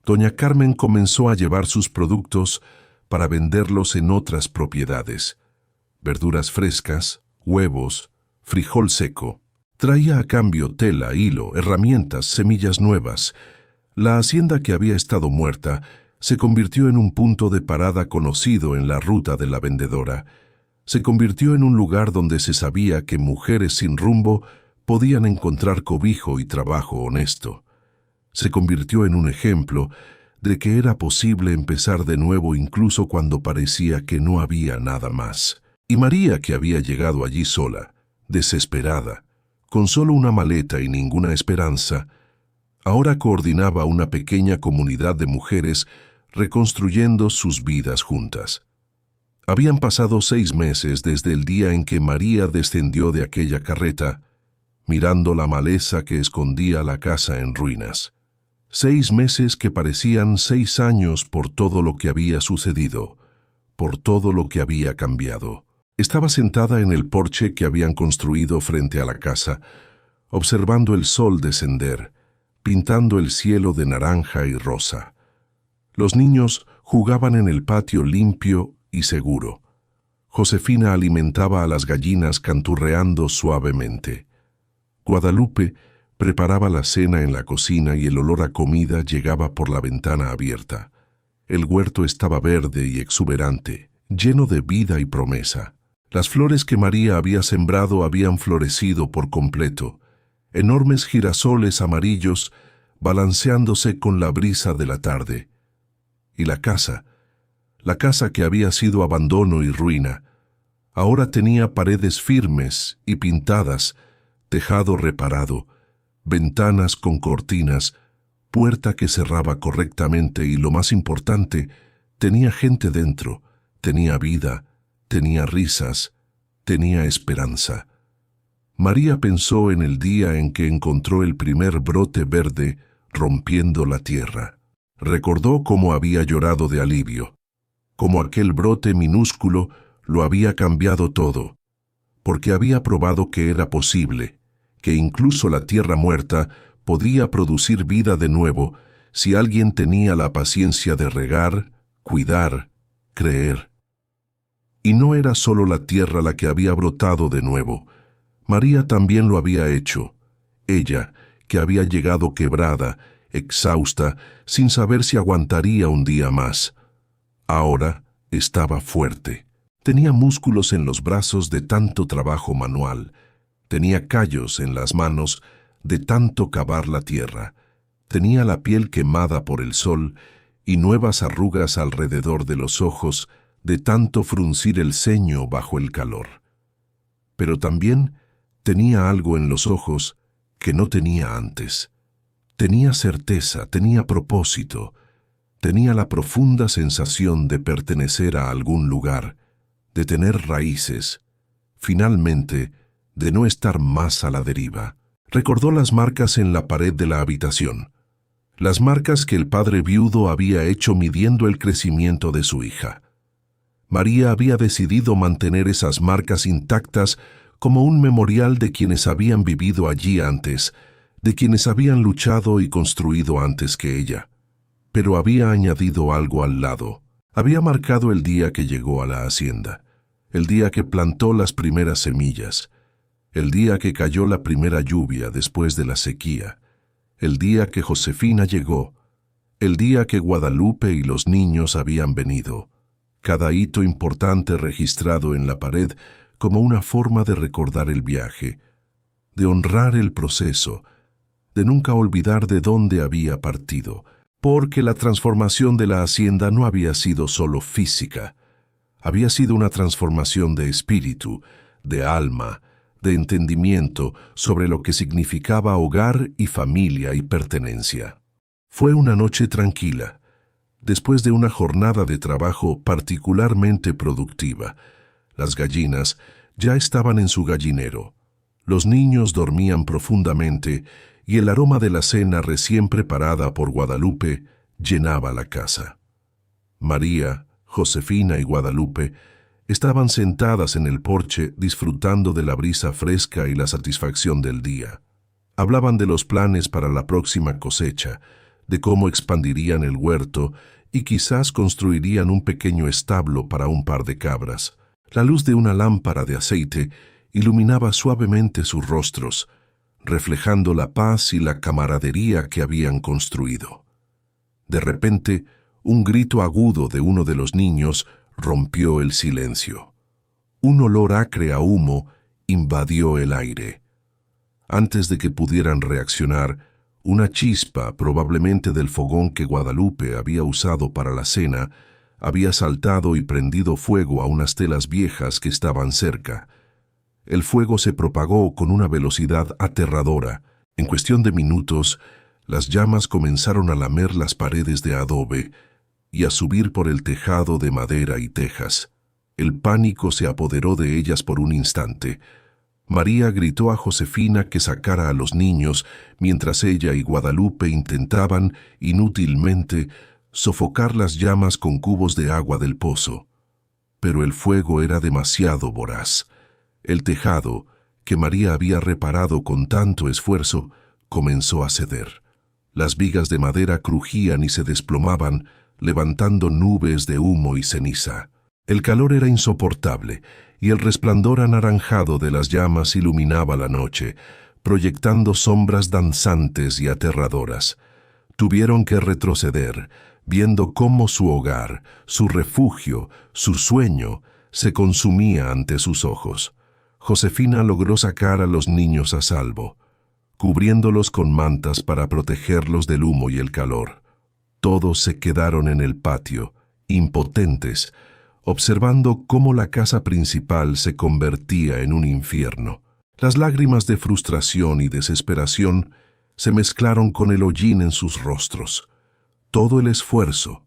Doña Carmen comenzó a llevar sus productos para venderlos en otras propiedades. Verduras frescas, huevos, frijol seco. Traía a cambio tela, hilo, herramientas, semillas nuevas. La hacienda que había estado muerta se convirtió en un punto de parada conocido en la ruta de la vendedora. Se convirtió en un lugar donde se sabía que mujeres sin rumbo podían encontrar cobijo y trabajo honesto. Se convirtió en un ejemplo de que era posible empezar de nuevo incluso cuando parecía que no había nada más. Y María, que había llegado allí sola, desesperada, con solo una maleta y ninguna esperanza, ahora coordinaba una pequeña comunidad de mujeres reconstruyendo sus vidas juntas. Habían pasado 6 meses desde el día en que María descendió de aquella carreta, mirando la maleza que escondía la casa en ruinas. 6 meses que parecían 6 años por todo lo que había sucedido, por todo lo que había cambiado. Estaba sentada en el porche que habían construido frente a la casa, observando el sol descender, pintando el cielo de naranja y rosa. Los niños jugaban en el patio limpio y seguro. Josefina alimentaba a las gallinas canturreando suavemente. Guadalupe preparaba la cena en la cocina y el olor a comida llegaba por la ventana abierta. El huerto estaba verde y exuberante, lleno de vida y promesa. Las flores que María había sembrado habían florecido por completo, enormes girasoles amarillos balanceándose con la brisa de la tarde. Y la casa que había sido abandono y ruina, ahora tenía paredes firmes y pintadas, tejado reparado, ventanas con cortinas, puerta que cerraba correctamente y, lo más importante, tenía gente dentro, tenía vida, tenía risas, tenía esperanza. María pensó en el día en que encontró el primer brote verde rompiendo la tierra. Recordó cómo había llorado de alivio, cómo aquel brote minúsculo lo había cambiado todo, porque había probado que era posible, que incluso la tierra muerta podía producir vida de nuevo si alguien tenía la paciencia de regar, cuidar, creer. Y no era solo la tierra la que había brotado de nuevo. María también lo había hecho. Ella, que había llegado quebrada, exhausta, sin saber si aguantaría un día más. Ahora estaba fuerte. Tenía músculos en los brazos de tanto trabajo manual. Tenía callos en las manos de tanto cavar la tierra. Tenía la piel quemada por el sol y nuevas arrugas alrededor de los ojos de tanto fruncir el ceño bajo el calor. Pero también tenía algo en los ojos que no tenía antes. Tenía certeza, tenía propósito, tenía la profunda sensación de pertenecer a algún lugar, de tener raíces, finalmente, de no estar más a la deriva. Recordó las marcas en la pared de la habitación, las marcas que el padre viudo había hecho midiendo el crecimiento de su hija. María había decidido mantener esas marcas intactas como un memorial de quienes habían vivido allí antes, de quienes habían luchado y construido antes que ella. Pero había añadido algo al lado. Había marcado el día que llegó a la hacienda, el día que plantó las primeras semillas, el día que cayó la primera lluvia después de la sequía, el día que Josefina llegó, el día que Guadalupe y los niños habían venido. Cada hito importante registrado en la pared como una forma de recordar el viaje, de honrar el proceso, de nunca olvidar de dónde había partido, porque la transformación de la hacienda no había sido solo física, había sido una transformación de espíritu, de alma, de entendimiento sobre lo que significaba hogar y familia y pertenencia. Fue una noche tranquila, después de una jornada de trabajo particularmente productiva. Las gallinas ya estaban en su gallinero, los niños dormían profundamente y el aroma de la cena recién preparada por Guadalupe llenaba la casa. María, Josefina y Guadalupe estaban sentadas en el porche disfrutando de la brisa fresca y la satisfacción del día. Hablaban de los planes para la próxima cosecha, de cómo expandirían el huerto y quizás construirían un pequeño establo para un par de cabras. La luz de una lámpara de aceite iluminaba suavemente sus rostros, reflejando la paz y la camaradería que habían construido. De repente, un grito agudo de uno de los niños rompió el silencio. Un olor acre a humo invadió el aire. Antes de que pudieran reaccionar, una chispa, probablemente del fogón que Guadalupe había usado para la cena, había saltado y prendido fuego a unas telas viejas que estaban cerca. El fuego se propagó con una velocidad aterradora. En cuestión de minutos, las llamas comenzaron a lamer las paredes de adobe y a subir por el tejado de madera y tejas. El pánico se apoderó de ellas por un instante. María gritó a Josefina que sacara a los niños, mientras ella y Guadalupe intentaban, inútilmente, sofocar las llamas con cubos de agua del pozo. Pero el fuego era demasiado voraz. El tejado, que María había reparado con tanto esfuerzo, comenzó a ceder. Las vigas de madera crujían y se desplomaban, levantando nubes de humo y ceniza. El calor era insoportable, y el resplandor anaranjado de las llamas iluminaba la noche, proyectando sombras danzantes y aterradoras. Tuvieron que retroceder, viendo cómo su hogar, su refugio, su sueño, se consumía ante sus ojos. Josefina logró sacar a los niños a salvo, cubriéndolos con mantas para protegerlos del humo y el calor. Todos se quedaron en el patio, impotentes, observando cómo la casa principal se convertía en un infierno. Las lágrimas de frustración y desesperación se mezclaron con el hollín en sus rostros. Todo el esfuerzo,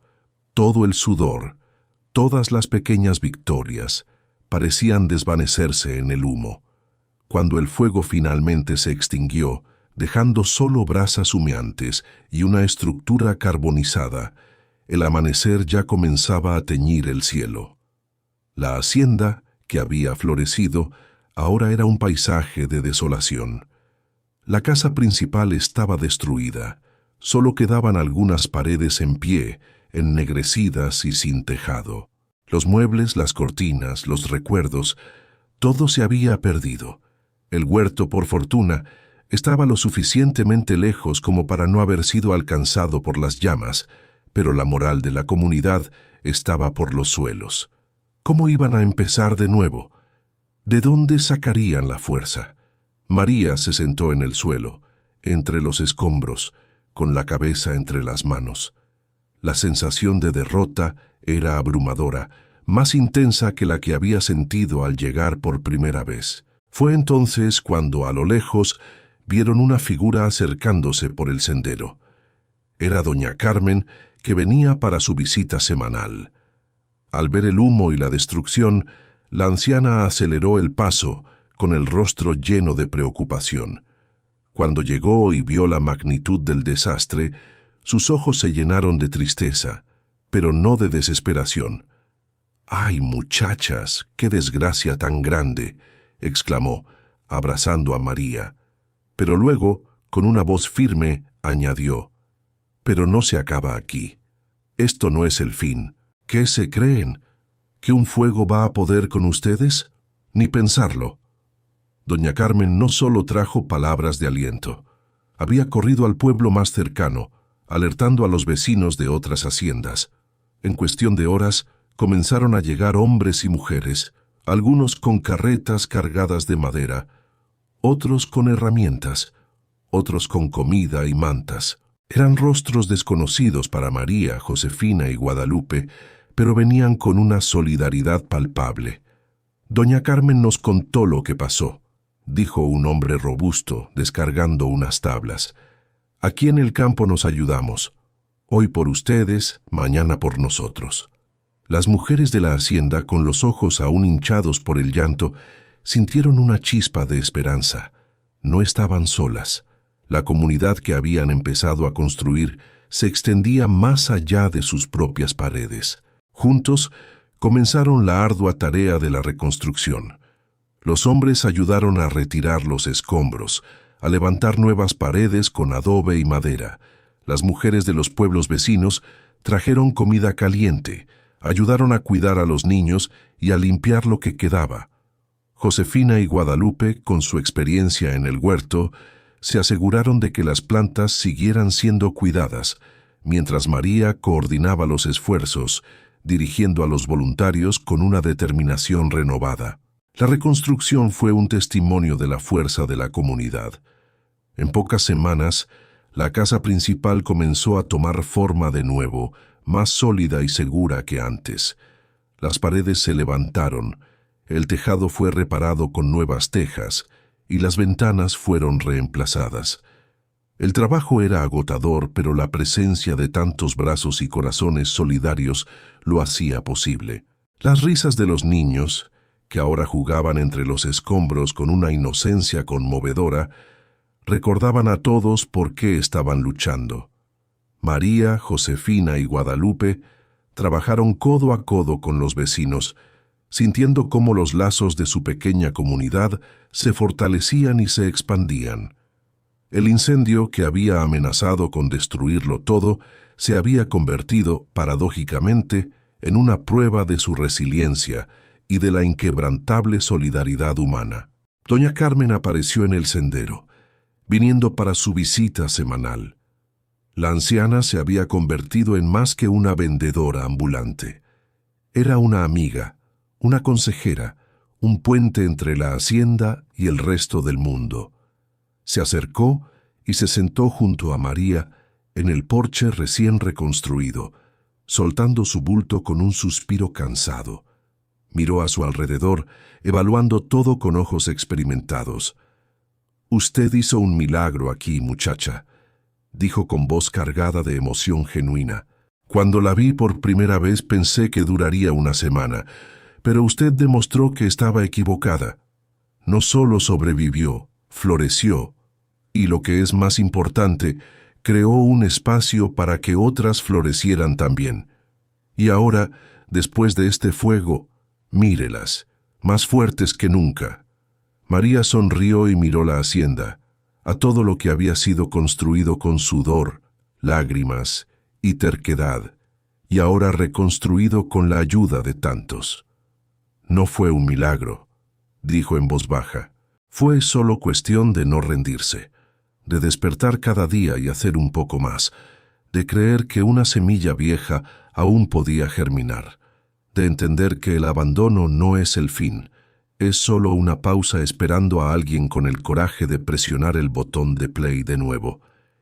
todo el sudor, todas las pequeñas victorias parecían desvanecerse en el humo. Cuando el fuego finalmente se extinguió, dejando solo brasas humeantes y una estructura carbonizada, el amanecer ya comenzaba a teñir el cielo. La hacienda, que había florecido, ahora era un paisaje de desolación. La casa principal estaba destruida. Solo quedaban algunas paredes en pie, ennegrecidas y sin tejado. Los muebles, las cortinas, los recuerdos, todo se había perdido. El huerto, por fortuna, estaba lo suficientemente lejos como para no haber sido alcanzado por las llamas, pero la moral de la comunidad estaba por los suelos. ¿Cómo iban a empezar de nuevo? ¿De dónde sacarían la fuerza? María se sentó en el suelo, entre los escombros, con la cabeza entre las manos. La sensación de derrota era abrumadora, más intensa que la que había sentido al llegar por primera vez. Fue entonces cuando, a lo lejos, vieron una figura acercándose por el sendero. Era doña Carmen, que venía para su visita semanal. Al ver el humo y la destrucción, la anciana aceleró el paso, con el rostro lleno de preocupación. Cuando llegó y vio la magnitud del desastre, sus ojos se llenaron de tristeza, pero no de desesperación. «¡Ay, muchachas, qué desgracia tan grande!», exclamó, abrazando a María. Pero luego, con una voz firme, añadió: «Pero no se acaba aquí. Esto no es el fin. ¿Qué se creen? ¿Que un fuego va a poder con ustedes? Ni pensarlo». Doña Carmen no solo trajo palabras de aliento. Había corrido al pueblo más cercano, alertando a los vecinos de otras haciendas. En cuestión de horas, comenzaron a llegar hombres y mujeres, algunos con carretas cargadas de madera, otros con herramientas, otros con comida y mantas. Eran rostros desconocidos para María, Josefina y Guadalupe, pero venían con una solidaridad palpable. «Doña Carmen nos contó lo que pasó», dijo un hombre robusto, descargando unas tablas. «Aquí en el campo nos ayudamos. Hoy por ustedes, mañana por nosotros». Las mujeres de la hacienda, con los ojos aún hinchados por el llanto, sintieron una chispa de esperanza. No estaban solas. La comunidad que habían empezado a construir se extendía más allá de sus propias paredes. Juntos, comenzaron la ardua tarea de la reconstrucción. Los hombres ayudaron a retirar los escombros, a levantar nuevas paredes con adobe y madera. Las mujeres de los pueblos vecinos Trajeron comida caliente, ayudaron a cuidar a los niños y a limpiar lo que quedaba. Josefina y Guadalupe, con su experiencia en el huerto, se aseguraron de que las plantas siguieran siendo cuidadas, mientras María coordinaba los esfuerzos, dirigiendo a los voluntarios con una determinación renovada. La reconstrucción fue un testimonio de la fuerza de la comunidad. En pocas semanas, la casa principal comenzó a tomar forma de nuevo, más sólida y segura que antes. Las paredes se levantaron, el tejado fue reparado con nuevas tejas y las ventanas fueron reemplazadas. El trabajo era agotador, pero la presencia de tantos brazos y corazones solidarios lo hacía posible. Las risas de los niños, que ahora jugaban entre los escombros con una inocencia conmovedora, recordaban a todos por qué estaban luchando. María, Josefina y Guadalupe trabajaron codo a codo con los vecinos, sintiendo cómo los lazos de su pequeña comunidad se fortalecían y se expandían. El incendio que había amenazado con destruirlo todo se había convertido, paradójicamente, en una prueba de su resiliencia y de la inquebrantable solidaridad humana. Doña Carmen apareció en el sendero, viniendo para su visita semanal. La anciana se había convertido en más que una vendedora ambulante. Era una amiga, una consejera, un puente entre la hacienda y el resto del mundo. Se acercó y se sentó junto a María en el porche recién reconstruido, soltando su bulto con un suspiro cansado. Miró a su alrededor, evaluando todo con ojos experimentados. «Usted hizo un milagro aquí, muchacha», dijo con voz cargada de emoción genuina. «Cuando la vi por primera vez pensé que duraría una semana, pero usted demostró que estaba equivocada. No solo sobrevivió, floreció, y lo que es más importante, creó un espacio para que otras florecieran también. Y ahora, después de este fuego, mírelas, más fuertes que nunca». María sonrió y miró la hacienda, a todo lo que había sido construido con sudor, lágrimas y terquedad, y ahora reconstruido con la ayuda de tantos. «No fue un milagro», dijo en voz baja. «Fue solo cuestión de no rendirse, de despertar cada día y hacer un poco más, de creer que una semilla vieja aún podía germinar, de entender que el abandono no es el fin, es solo una pausa esperando a alguien con el coraje de presionar el botón de play de nuevo.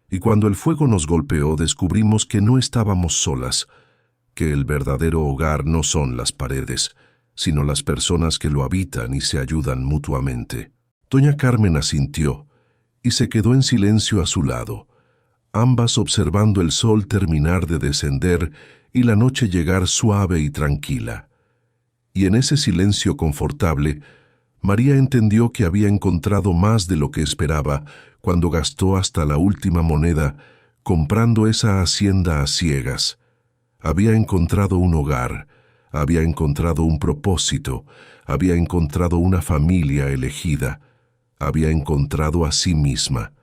Y cuando el fuego nos golpeó, descubrimos que no estábamos solas, que el verdadero hogar no son las paredes, sino las personas que lo habitan y se ayudan mutuamente». Doña Carmen asintió y se quedó en silencio a su lado, ambas observando el sol terminar de descender y la noche llegar suave y tranquila. Y en ese silencio confortable, María entendió que había encontrado más de lo que esperaba cuando gastó hasta la última moneda comprando esa hacienda a ciegas. Había encontrado un hogar, había encontrado un propósito, había encontrado una familia elegida, había encontrado a sí misma.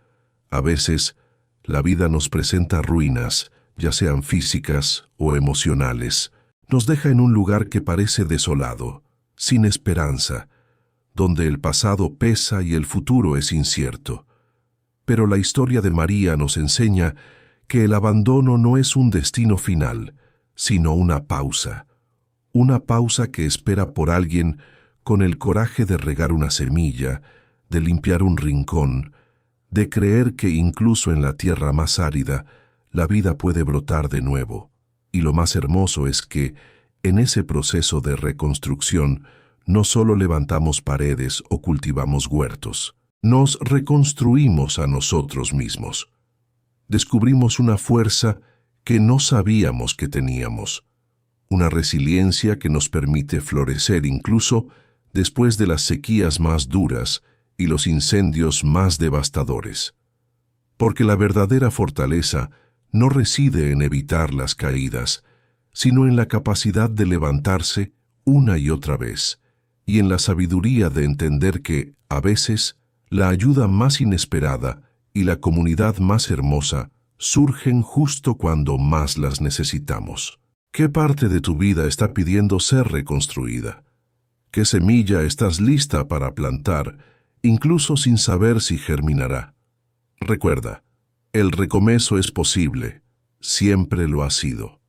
A veces, la vida nos presenta ruinas, ya sean físicas o emocionales. Nos deja en un lugar que parece desolado, sin esperanza, donde el pasado pesa y el futuro es incierto. Pero la historia de María nos enseña que el abandono no es un destino final, sino una pausa que espera por alguien con el coraje de regar una semilla, de limpiar un rincón, de creer que incluso en la tierra más árida, la vida puede brotar de nuevo. Y lo más hermoso es que, en ese proceso de reconstrucción, no solo levantamos paredes o cultivamos huertos, nos reconstruimos a nosotros mismos. Descubrimos una fuerza que no sabíamos que teníamos, una resiliencia que nos permite florecer incluso después de las sequías más duras y los incendios más devastadores. Porque la verdadera fortaleza no reside en evitar las caídas, sino en la capacidad de levantarse una y otra vez, y en la sabiduría de entender que, a veces, la ayuda más inesperada y la comunidad más hermosa surgen justo cuando más las necesitamos. ¿Qué parte de tu vida está pidiendo ser reconstruida? ¿Qué semilla estás lista para plantar, incluso sin saber si germinará? Recuerda, el recomienzo es posible, siempre lo ha sido.